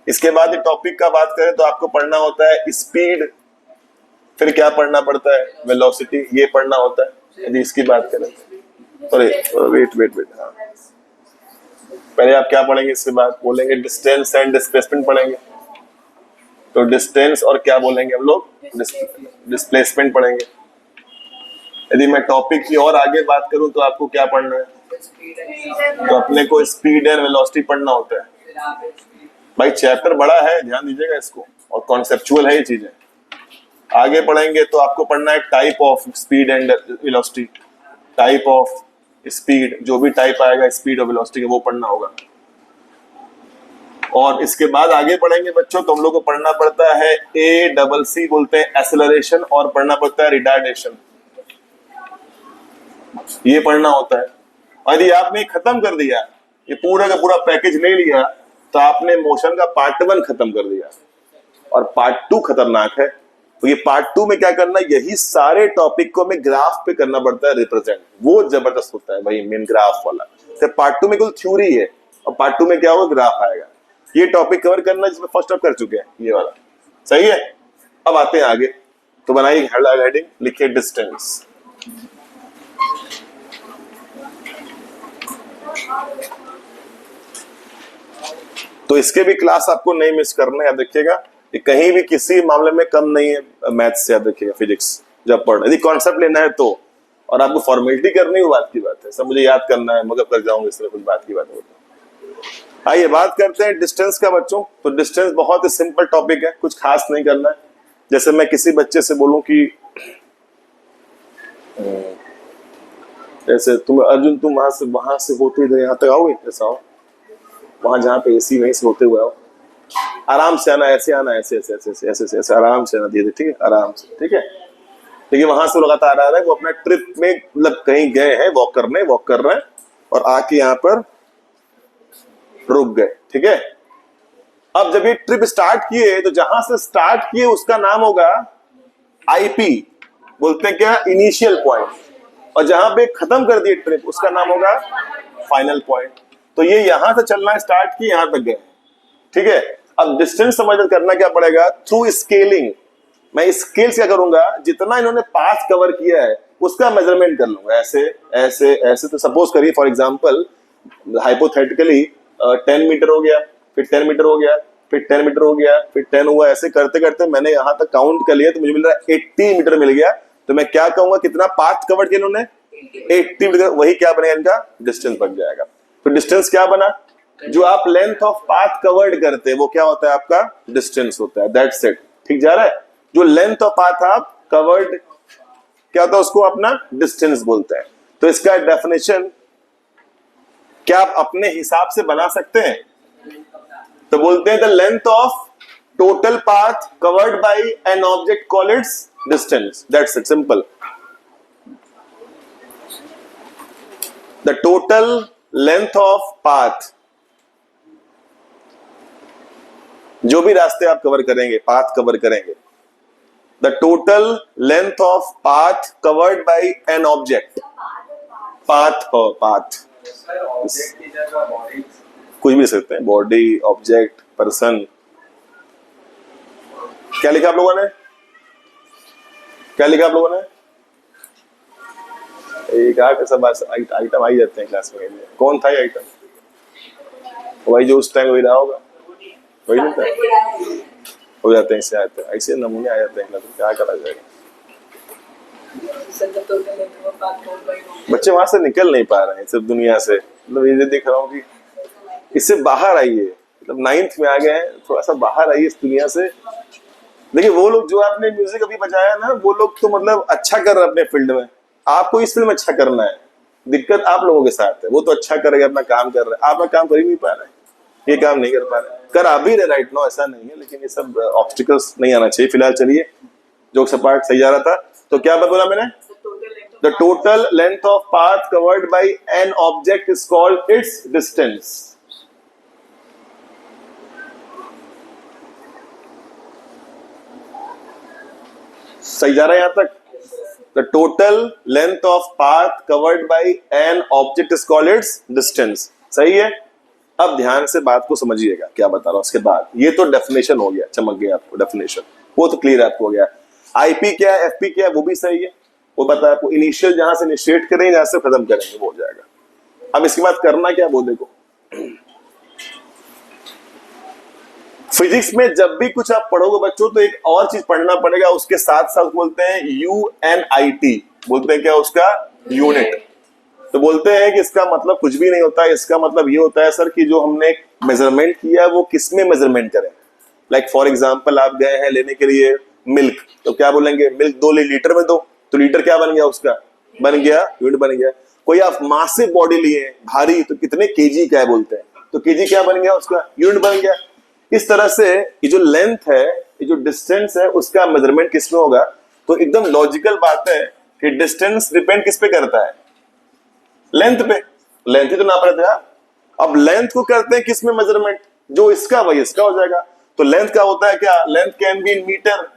इसके बाद टॉपिक का बात करें तो आपको पढ़ना होता है स्पीड, फिर क्या पढ़ना पड़ता है, वेलोसिटी, ये पढ़ना होता है। यदि इसकी बात करें, अरे वेट हाँ पहले आप क्या पढ़ेंगे, इसके बाद बोलेंगे डिस्टेंस एंड डिस्प्लेसमेंट पढ़ेंगे। तो डिस्टेंस और क्या बोलेंगे हम लोग, डिस्प्लेसमेंट पढ़ेंगे। यदि मैं टॉपिक की और आगे बात करूं तो आपको क्या पढ़ना है, तो अपने को स्पीड एंड वेलोसिटी पढ़ना होता है। भाई चैप्टर बड़ा है, ध्यान दीजिएगा इसको, और कॉन्सेप्चुअल है ये चीजें। आगे पढ़ेंगे तो आपको पढ़ना है type of speed and velocity, type of speed, जो भी टाइप आएगा स्पीड और वेलोसिटी का वो पढ़ना होगा। और इसके बाद आगे पढ़ेंगे बच्चों तो हम लोग को पढ़ना पड़ता है ACC बोलते हैं एक्सेलरेशन, और पढ़ना पड़ता है रिटार्डेशन, ये पढ़ना होता है। और यदि आपने खत्म कर दिया, ये पूरा का पूरा पैकेज ले लिया, तो आपने मोशन का पार्ट 1 खत्म कर दिया, और पार्ट 2 खतरनाक है। तो ये पार्ट 2 में क्या करना है, यही सारे टॉपिक को हमें ग्राफ पे करना पड़ता है रिप्रेजेंट, वो जबरदस्त होता है भाई मेन ग्राफ वाला। तो पार्ट 2 में कुल थ्योरी है, और पार्ट 2 में क्या होगा, ग्राफ आएगा। ये टॉपिक कवर करना जिसमें फर्स्ट आप कर चुके हैं, ये वाला सही है। अब आते हैं आगे, तो बनाइए हेडिंग, लिखिए डिस्टेंस। तो इसके भी क्लास आपको नहीं मिस करना है, याद रखिएगा, कि कहीं भी किसी मामले में कम नहीं है मैथ्स से, याद रखिएगा फिजिक्स जब पढ़, यदि कॉन्सेप्ट लेना है तो, और आपको फॉर्मेलिटी करनी वो बात की बात है, सब मुझे याद करना है मगर कर जाऊंगा, इस तरह कुछ बात की बात होती है। आइए बात करते हैं डिस्टेंस का बच्चों। तो डिस्टेंस बहुत ही सिंपल टॉपिक है, कुछ खास नहीं करना है। जैसे मैं किसी बच्चे से बोलूं कि जैसे तुम अर्जुन, तुम वहां से होते इधर यहाँ तक आओगे, ऐसा हो, वहां जहाँ पे AC वहीं से होते हुए आओ, आराम से आना, ऐसे आना, ऐसे ऐसे ऐसे ऐसे ऐसे ऐसे आराम से आना, धीरे, ठीक है, आराम से, ठीक है। देखिए वहां से लगातार आ रहा है, वो अपना ट्रिप में मतलब कहीं गए हैं, वॉक कर रहे हैं, और आके यहाँ पर रुक गए, ठीक है। अब जब ये ट्रिप स्टार्ट किए, तो जहां से स्टार्ट किए उसका नाम होगा IP, बोलते हैं क्या, इनिशियल पॉइंट, और जहां पे खत्म कर दिए ट्रिप उसका नाम होगा फाइनल पॉइंट। तो ये यहां से चलना स्टार्ट किए, यहां तक गए, ठीक है। अब डिस्टेंस समझ करना क्या पड़ेगा, थ्रू स्केलिंग। मैं स्केल क्या करूंगा, जितना इन्होंने पाथ कवर किया है उसका मेजरमेंट कर लूंगा, ऐसे ऐसे ऐसे। तो सपोज करिए फॉर एग्जांपल, हाइपोथेटिकली 10 मीटर हो गया, फिर 10 मीटर हो गया, फिर 10 मीटर हो गया, फिर 10 हुआ, ऐसे करते करते मैंने यहां तक काउंट कर लिया, तो मुझे मिल रहा है 80 मीटर मिल गया। तो मैं क्या कहूंगा, कितना पाथ कवर किया इन्होंने, 80 मीटर, वही क्या बनेगा, इनका डिस्टेंस बन जाएगा। तो डिस्टेंस क्या बना, जो आप लेंथ ऑफ पाथ कवर्ड करते हैं वो क्या होता है, आपका डिस्टेंस होता है, दैट्स इट, ठीक जा रहा है। जो लेंथ ऑफ पाथ आप कवर्ड क्या होता है, उसको अपना डिस्टेंस बोलते हैं। तो इसका डेफिनेशन क्या आप अपने हिसाब से बना सकते हैं, तो बोलते हैं the length of total path covered by an object call it's distance, that's it, simple. The total length of path, जो भी रास्ते आप कवर करेंगे, पाथ कवर करेंगे, the total length of path covered by an object, path हो path, कुछ भी सकते हैं, बॉडी, ऑब्जेक्ट, पर्सन। क्या लिखा आप लोगों ने, क्या लिखा आप लोगों ने, एक सब आइटम आई जाते हैं क्लास में, कौन था ये आइटम, वही जो उस टाइम वही रहा होगा, वही नहीं था, हो जाते हैं, इससे आते हैं, ऐसे नमूने आ जाते हैं, क्या करा जाएगा। बच्चे वहां से निकल नहीं पा रहे हैं सब दुनिया से, मतलब ये देख रहा हूँ कि इससे बाहर आइए, मतलब 9th में आ गए हैं, थोड़ा सा बाहर आइए इस दुनिया से। देखिए वो लोग जो आपने म्यूजिक अभी बजाया ना, वो लोग तो मतलब अच्छा कर रहे हैं अपने फील्ड में, आपको इस फील्ड में अच्छा करना है, दिक्कत आप लोगों के साथ है। वो तो अच्छा करेगा, अपना काम कर रहे हैं, आप अपना काम कर ही नहीं पा रहे, ये काम नहीं कर पा रहे, कर आ भी रहे राइट नो, ऐसा नहीं है, लेकिन ये सब ऑब्स्टिकल्स नहीं आना चाहिए फिलहाल। चलिए जो सपाट सही जा रहा था, तो क्या बोला मैंने, the total length of path covered by an object is called its distance. सही जा रहा है यहां तक, the total length of path covered by an object is called its distance, सही है। अब ध्यान से बात को समझिएगा क्या बता रहा हूं। उसके बाद ये तो डेफिनेशन हो गया, चमक गया आपको डेफिनेशन, वो तो क्लियर आपको हो गया। IP क्या है, FP क्या है, वो भी सही है, वो बताया आपको। इनिशियल जहां से इनिशिएट करेंगे, जहां से खत्म करेंगे, वो हो जाएगा। अब इसके बाद करना क्या, वो देखो फिजिक्स में जब भी कुछ आप पढ़ोगे बच्चों तो एक और चीज पढ़ना पड़ेगा उसके साथ साथ, बोलते हैं यूएनआईटी, बोलते हैं क्या उसका, यूनिट। तो बोलते हैं कि इसका मतलब कुछ भी नहीं होता है, इसका मतलब ये होता है सर कि जो हमने मेजरमेंट किया वो किस में मेजरमेंट करें। लाइक फॉर एग्जांपल आप गए हैं लेने के लिए मिल्क, तो क्या बोलेंगे, मिल्क 2 लीटर में दो, तो लीटर क्या बन गया उसका, बन गया यूनिट बन गया। कोई आप मासिव बॉडी लिए भारी, तो कितने केजी का है बोलते हैं, तो केजी क्या बन गया उसका, यूनिट बन गया। इस तरह से ये जो लेंथ है, ये जो डिस्टेंस है, उसका मेजरमेंट किस में होगा। तो एकदम लॉजिकल बात है कि डिस्टेंस डिपेंड किस पे करता है, लेंथ पे। लेंथ ही तो नाप रहे थे आप। अब लेंथ को करते हैं किस में मेजरमेंट, जो इसका वही इसका हो जाएगा। तो लेंथ का होता है क्या, length can be in metre,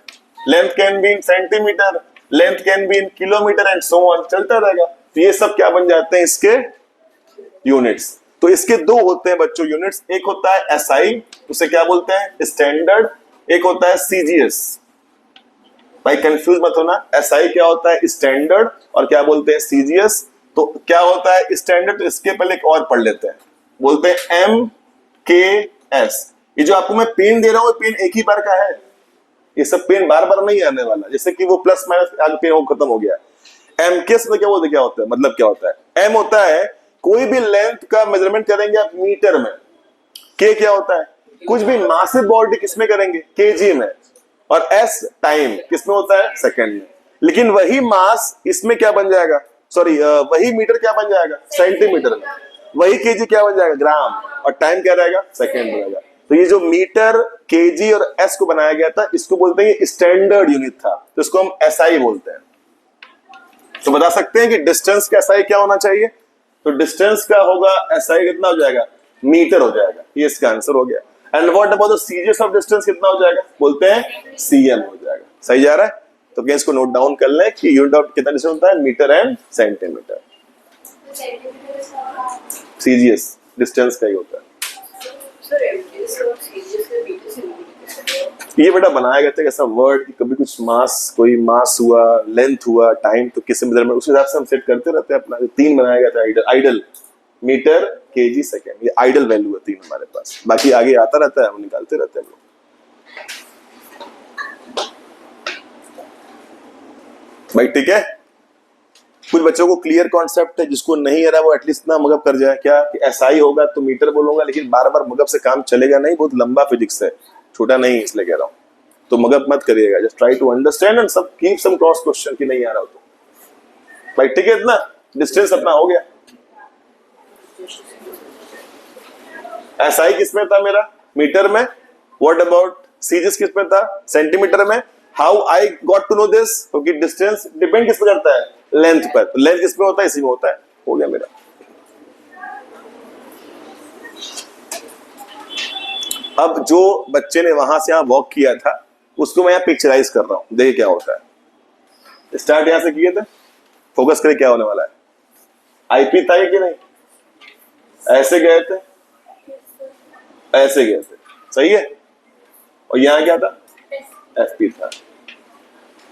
length can be in centimetre, length can be in kilometre and so on, चलता रहेगा। तो ये सब क्या बन जाते हैं इसके यूनिट्स। तो इसके दो होते हैं बच्चों यूनिट्स, एक होता है एसआई, उसे क्या बोलते हैं स्टैंडर्ड, एक होता है सीजीएस। भाई कंफ्यूज मत होना, एसआई क्या होता है स्टैंडर्ड और क्या बोलते हैं सीजीएस। तो क्या होता है स्टैंडर्ड, तो इसके पहले एक और पढ़ लेते हैं, बोलते हैं एम के एस। ये जो आपको मैं पेन दे रहा हूं पेन एक ही बार का है, ये सब पेन बार बार नहीं आने वाला, जैसे कि वो प्लस माइनस आगे पेन वो खत्म हो गया। एम के एस में क्या बोलते, क्या होता है, मतलब क्या होता है। एम होता है कोई भी लेंथ का मेजरमेंट करेंगे आप मीटर में, के क्या होता है कुछ भी मासिव बॉडी किसमें करेंगे, केजी में, और एस टाइम किसमें होता है, सेकंड में। लेकिन वही मास इसमें क्या बन जाएगा, सॉरी वही मीटर क्या बन जाएगा, सेंटीमीटर में, वही केजी क्या बन जाएगा, ग्राम, और टाइम क्या रहेगा, सेकंड रहेगा। तो ये जो मीटर, केजी और एस को बनाया गया था, इसको बोलते हैं स्टैंडर्ड यूनिट था, तो इसको हम एसआई बोलते हैं। तो बता सकते हैं कि डिस्टेंस का एसआई क्या होना चाहिए, तो डिस्टेंस का होगा एसआई कितना हो जाएगा, मीटर हो जाएगा, ये इसका आंसर हो गया। And what about the CGS of distance कितना हो जाएगा, बोलते हैं सीएम हो जाएगा। सही जा रहा है, तो क्या इसको नोट डाउन कर लें कि यूनिट ऑफ कितना डिस्टेंस होता है, metre and centimetre. CGS distance का ही होता है। ये बेटा बनाया गया था ऐसा वर्ड कि कभी कुछ मास, कोई मास हुआ, लेंथ हुआ, टाइम, तो किस मेजरमेंट उस हिसाब से हम सेट करते रहते हैं अपना। 3 बनाया गया था आइडल, मीटर, केजी, सेकंड, ये आइडल वैल्यू है 3 हमारे पास, बाकी आगे आता रहता है, हम निकालते रहते हैं लोग। भाई ठीक है, कुछ बच्चों को क्लियर कॉन्सेप्ट है, जिसको नहीं आ रहा वो एटलीस्ट ना मगअप कर जाए क्या कि एसआई होगा तो मीटर बोलूंगा, लेकिन बार बार मगअप से काम चलेगा नहीं, बहुत लंबा फिजिक्स है, छोटा नहीं, इसलिए कह रहा हूं। तो मगअप मत करिएगा, just try to understand and सब कीप सम क्रॉस क्वेश्चन की नहीं आ रहा हो तो। भाई ठीक है, इतना डिस्टेंस अपना हो गया। एसआई किसमें था मेरा, मीटर में। व्हाट अबाउट सीजीएस किसमें था, सेंटीमीटर में। How I got to know this, क्योंकि डिस्टेंस डिपेंड किस पे करता है, लेंथ पर। तो लेंथ किसमें होता है, इसी में होता है, हो गया मेरा। अब जो बच्चे ने वहां से यहां वॉक किया था उसको मैं यहां पिक्चराइज कर रहा हूं, देखिए क्या होता है। स्टार्ट यहां से किए थे, फोकस करें क्या होने वाला है। आईपी था कि नहीं, ऐसे गए थे, ऐसे गए थे, सही है। और यहां क्या था, एफपी था।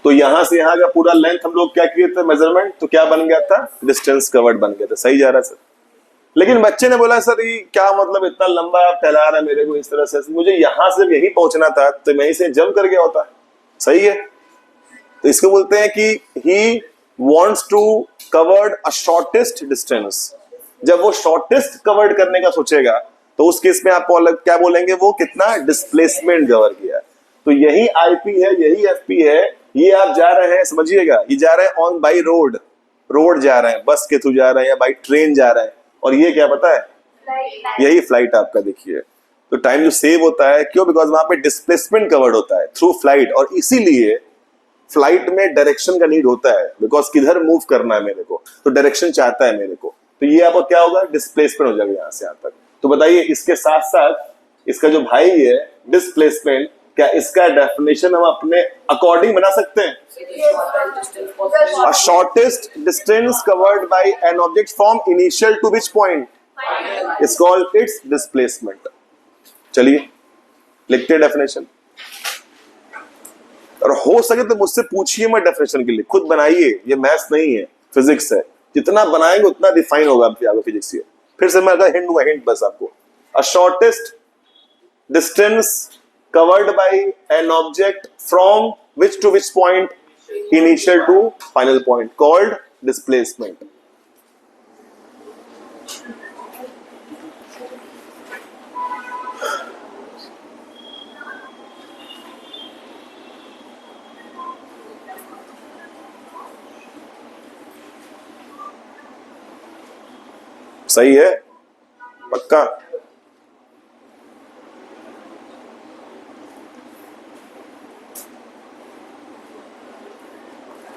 तो यहां से यहां का पूरा लेंथ हम लोग क्या किए थे मेजरमेंट, तो क्या बन गया था, डिस्टेंस कवर्ड बन गया था। सही जा रहा है सर। लेकिन बच्चे ने बोला सर ये क्या मतलब इतना लंबा आप फैला रहा है मेरे को इस तरह से, मुझे यहां से यही पहुंचना था, तो मैं इसे जंप कर गया होता। सही है, तो इसको बोलते हैं कि he wants to covered a shortest distance. जब वो शॉर्टेस्ट कवर्ड करने का सोचेगा तो उस केस में आप क्या बोलेंगे, वो कितना डिस्प्लेसमेंट कवर किया। तो यही आईपी है, यही एफपी है। ये आप जा रहे हैं, समझिएगा, ये जा रहे हैं ऑन बाई रोड, रोड जा रहे हैं, बस के थ्रू जा रहे हैं या बाई ट्रेन जा रहे हैं। और ये क्या पता है, यही फ्लाइट आपका। देखिए तो टाइम जो सेव होता है, क्यों, बिकॉज वहां पे डिस्प्लेसमेंट कवर्ड होता है थ्रू फ्लाइट। और इसीलिए फ्लाइट में डायरेक्शन का नीड होता है, बिकॉज किधर मूव करना है मेरे को, तो डायरेक्शन चाहता है मेरे को। तो ये आपको क्या होगा, डिस्प्लेसमेंट हो जाएगा यहां से यहां तक। तो बताइए इसके साथ साथ इसका जो भाई है डिस्प्लेसमेंट, क्या इसका डेफिनेशन हम अपने अकॉर्डिंग बना सकते हैं। A shortest distance covered by an object from initial to which point is called its displacement. चलिए लिखते हैं डेफिनेशन, और हो सके तो मुझसे पूछिए मैं डेफिनेशन के लिए, खुद बनाइए, ये मैथ्स नहीं है, फिजिक्स है। जितना बनाएंगे उतना रिफाइन होगा आपकी आगे फिजिक्स। फिर से मैं हिंट दूंगा, हिंट बस आपको। A shortest distance covered by an object from which to which point, initial to final point, called displacement. सही है? पक्का?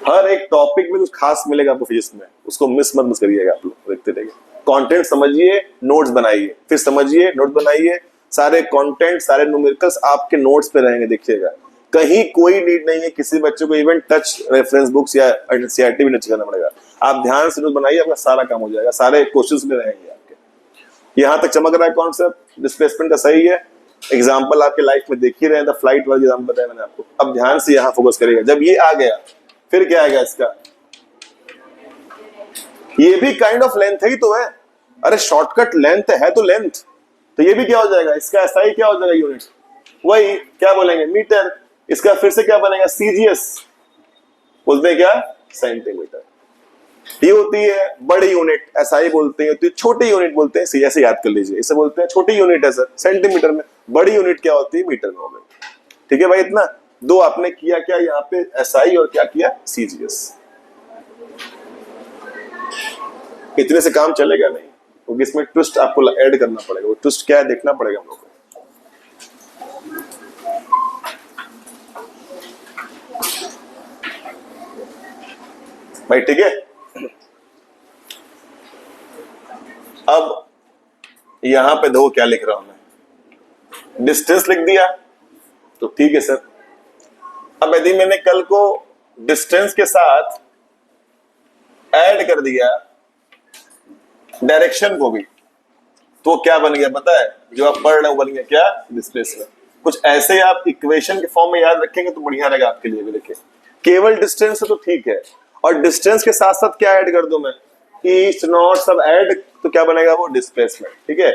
हर एक टॉपिक में कुछ खास मिलेगा आपको फिजिक्स में, उसको मत करिएगा आप लोग, देखते रहिए। कंटेंट समझिए, नोट्स बनाइए, फिर समझिए, नोट्स बनाइए। सारे कंटेंट, सारे न्यूमेरिकल्स आपके नोट्स पे रहेंगे, देखिएगा। कहीं कोई नीड नहीं है किसी बच्चे को इवन टच रेफरेंस बुक्स या एनसीईआरटी भी नहीं करना पड़ेगा। आप ध्यान से नोट्स बनाइए, आपका सारा काम हो जाएगा, सारे क्वेश्चंस में रहेंगे आपके। यहां तक चमक रहा है कॉन्सेप्ट डिस्प्लेसमेंट का? सही है। एग्जाम्पल आपके लाइफ में देख ही रहे हैं, द फ्लाइट वाला एग्जाम्पल बताया मैंने आपको। अब ध्यान से यहाँ फोकस करिएगा। जब ये आ गया, फिर क्या आएगा इसका? ये भी काइंड ऑफ लेंथ ही तो है। अरे शॉर्टकट लेंथ है तो लेंथ, तो ये भी क्या हो जाएगा? इसका ऐसा ही क्या हो जाएगा यूनिट? वही क्या बोलेंगे? मीटर। इसका फिर से क्या बनेगा? सीजीएस बोलते हैं क्या? सेंटीमीटर। ये होती है बड़ी यूनिट, ऐसा ही बोलते हैं। तो छोटी यूनिट बोलते हैं, ऐसे याद कर लीजिए। इसे बोलते हैं छोटी यूनिट है सर, सेंटीमीटर में। बड़ी यूनिट क्या होती है? मीटर में हो गई। ठीक है भाई, इतना दो आपने किया क्या यहाँ पे? एसआई और क्या किया? सीजीएस। इतने से काम चलेगा नहीं, क्योंकि इसमें ट्विस्ट आपको ऐड करना पड़ेगा। वो ट्विस्ट क्या है देखना पड़ेगा हम लोग को। भाई ठीक है। अब यहां पे देखो क्या लिख रहा हूं मैं। डिस्टेंस लिख दिया तो ठीक है सर। अब यदि मैंने कल को डिस्टेंस के साथ ऐड कर दिया डायरेक्शन को भी, तो क्या बन गया पता है? जो आप पढ़ रहे हो बन गया क्या? डिस्प्लेसमेंट। कुछ ऐसे आप इक्वेशन के फॉर्म में याद रखेंगे तो बढ़िया रहेगा आपके लिए भी। देखिए, केवल डिस्टेंस है तो ठीक है, और डिस्टेंस के साथ साथ क्या ऐड कर दूं मैं? ईस्ट नॉर्थ सब ऐड, तो क्या बनेगा? वो डिस्प्लेसमेंट। ठीक है।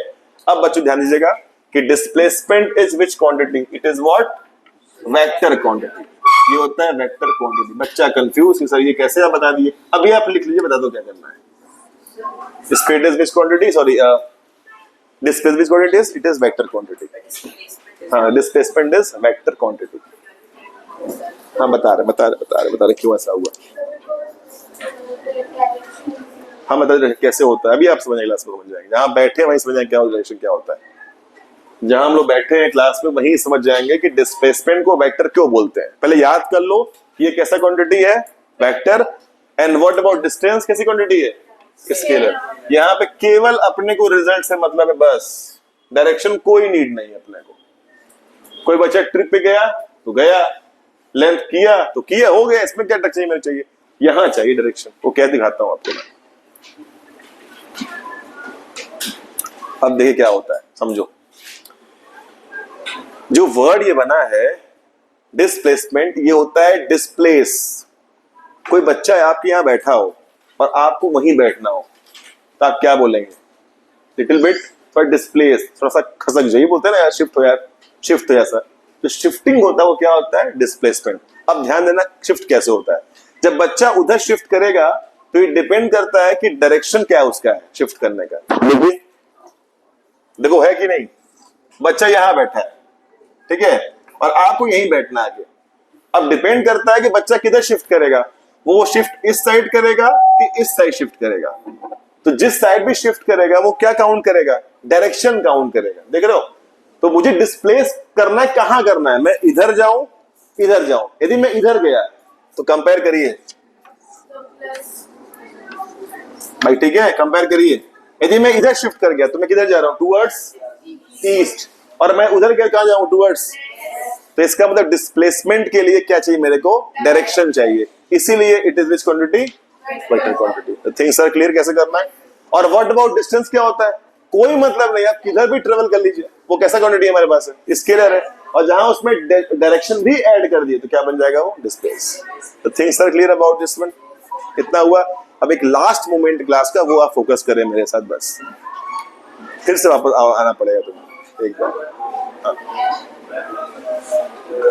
अब बच्चों ध्यान दीजिएगा कि displacement is which quantity? It is what? Vector quantity. ये होता है वेक्टर क्वांटिटी। बच्चा कंफ्यूज कि सर ये कैसे? आप बता दिए। अभी आप लिख लीजिए, बता दो क्या करना है। Speed is which quantity? Sorry, displace which quantity? It is vector quantity. हाँ, डिस्प्लेसमेंट इज वेक्टर क्वांटिटी। हाँ, बता रहे क्यों ऐसा हुआ। हाँ, बता रहे कैसे होता है। अभी आप समझ क्लास में समझ जाएंगे। जहाँ बैठे वहीं समझ जाएंगे क्या डायरेक्शन क्या होता है। जहां हम लोग बैठे हैं क्लास में वहीं समझ जाएंगे कि डिस्प्लेसमेंट को वेक्टर क्यों बोलते हैं। पहले याद कर लो, ये कैसा क्वांटिटी है? Vector. And what about distance? कैसी क्वांटिटी है? स्केलर। यहाँ पे केवल अपने को रिजल्ट से मतलब है, बस। डायरेक्शन कोई नीड नहीं है अपने को। कोई बच्चा ट्रिप पे गया तो गया, लेंथ किया तो किया, हो गया। इसमें क्या टच चाहिए? मेरे चाहिए यहां चाहिए डायरेक्शन। वो क्या दिखाता हूं आपको मैं। अब देखिए क्या होता है, समझो। जो वर्ड ये बना है डिस्प्लेसमेंट, ये होता है डिस्प्लेस। कोई बच्चा है आपके यहां बैठा हो और आपको वहीं बैठना हो, तो आप क्या बोलेंगे? लिटिल बिट फॉर डिस्प्लेस, थोड़ा सा खसक जाइए, बोलते हैं ना यार, शिफ्ट हो यार, शिफ्ट हो ऐसा। जो शिफ्टिंग होता है वो क्या होता है? डिस्प्लेसमेंट। अब ध्यान देना शिफ्ट कैसे होता है। जब बच्चा उधर शिफ्ट करेगा तो ये डिपेंड करता है कि डायरेक्शन क्या है उसका है शिफ्ट करने का। देखो है कि नहीं? बच्चा यहां बैठा है, ठीक है, और आपको यहीं बैठना है। अब डिपेंड करता है कि बच्चा किधर शिफ्ट करेगा। वो शिफ्ट इस साइड करेगा कि इस साइड शिफ्ट करेगा। तो जिस साइड भी शिफ्ट करेगा वो क्या काउंट करेगा? डायरेक्शन काउंट करेगा। देख रहे हो? तो मुझे डिस्प्लेस करना है, कहां करना है? मैं इधर जाऊं, इधर जाऊं। यदि मैं इधर गया तो कंपेयर करिए भाई, ठीक है, कंपेयर करिए। यदि मैं इधर शिफ्ट कर गया तो मैं किधर जा रहा हूं? Towards east. और मैं उधर गया कहां जाऊं? टुवर्ड्स। तो इसका मतलब डिस्प्लेसमेंट के लिए क्या चाहिए मेरे को? डायरेक्शन चाहिए। इसीलिए it is which quantity? Vector quantity. Things are clear कैसे करना है। और व्हाट अबाउट डिस्टेंस क्या होता है? कोई मतलब नहीं, आप किधर भी ट्रेवल कर लीजिए, वो कैसा क्वांटिटी हमारे पास है? स्केलर है। और जहां उसमें डायरेक्शन भी ऐड कर दिए तो क्या बन जाएगा? वो डिस्प्लेस। तो things are clear about this one. इतना हुआ। अब एक लास्ट मोमेंट क्लास का, वो आप फोकस करें मेरे साथ बस। फिर से वापस आना पड़ेगा तुम्हें एक बार। हाँ।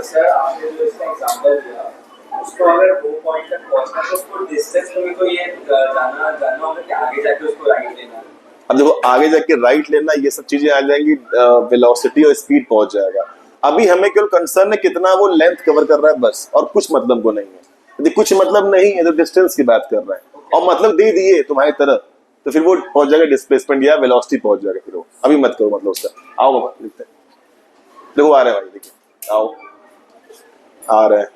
सर आपने जो इसका एग्जांपल दिया उसको अगर 2 पॉइंट तक पहुंचना तो उसको डिस्टेंस में तो ये जानना होगा कि आगे जाके उसको राइट लेना है। अब देखो आगे जाके राइट लेना ये सब चीजें आ जाएंगी, वेलोसिटी और स्पीड पहुंच जाएगा। अभी हमें केवल कंसर्न है कितना वो लेंथ कवर कर रहा है बस, और कुछ मतलब को नहीं है। यदि कुछ मतलब नहीं है तो डिस्टेंस की बात कर रहा है, और मतलब दे दिए तुम्हारी तरफ तो फिर वो पहुंच जाएगा डिस्प्लेसमेंट या वेलोसिटी पहुंच जाएगा। फिर वो अभी मत करो मतलब उसका। आओ बाबा लिखते हैं, देखो आ रहे हैं भाई, देखिए आओ आ रहे हैं,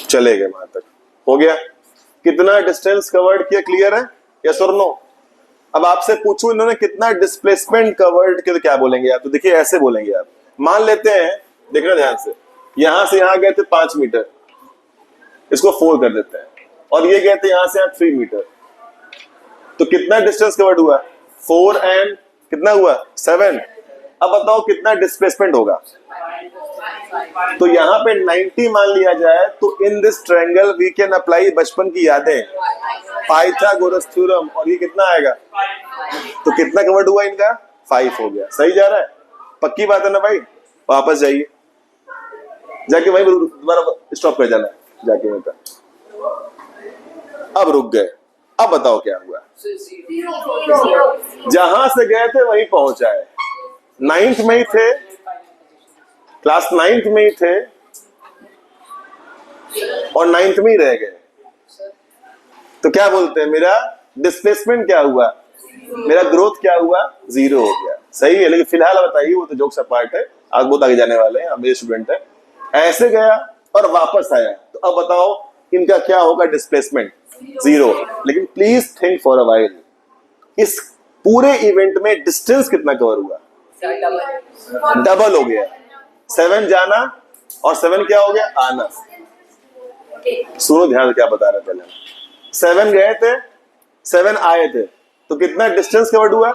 चले गए वहां तक, हो गया। कितना डिस्टेंस कवर्ड किया, क्लियर है? यस और नो? अब आपसे पूछूं इन्होंने कितना डिस्प्लेसमेंट कवर्ड किया तो क्या बोलेंगे आप? तो देखिए ऐसे बोलेंगे आप, मान लेते हैं, देखना ध्यान से, यहां से यहां गए थे 5 मीटर, इसको 4 कर देते हैं, और ये गए थे यहां से यहां 3 मीटर, तो कितना डिस्टेंस कवर्ड हुआ? 4 एंड कितना हुआ? 7। अब बताओ कितना डिस्प्लेसमेंट होगा? तो यहाँ पे 90 मान लिया जाए तो in this triangle we can apply बचपन की यादें, पाइथागोरस थ्योरम, और ये कितना आएगा? तो कितना कवर्ड हुआ इनका? 5 हो गया। सही जा रहा है? पक्की बात है ना भाई? वापस जाइए, जाके वहीं दोबारा स्टॉप कर जाना जाके वहीं पर। अब रुक गए, अब बताओ क्या हुआ? जहां से गए थे वहीं पहुंचाए, 9th में ही थे, क्लास 9th में ही थे और 9th में ही रह गए, तो क्या बोलते हैं मेरा डिस्प्लेसमेंट क्या हुआ? मेरा ग्रोथ क्या हुआ? 0 हो गया। सही है, लेकिन फिलहाल बताइए, वो तो जोक्स अपार्ट है, आज बहुत आगे जाने वाले हैं, अब मेरे स्टूडेंट है। ऐसे गया और वापस आया, तो अब बताओ इनका क्या होगा डिस्प्लेसमेंट? 0। लेकिन please think for a while, इस पूरे इवेंट में डिस्टेंस कितना कवर हुआ? डबल हो गया। 7 जाना और 7 क्या हो गया? आना। सुनो ध्यान से क्या बता रहे पहले। 7 गए थे, 7 आए थे, तो कितना डिस्टेंस कवर्ड हुआ?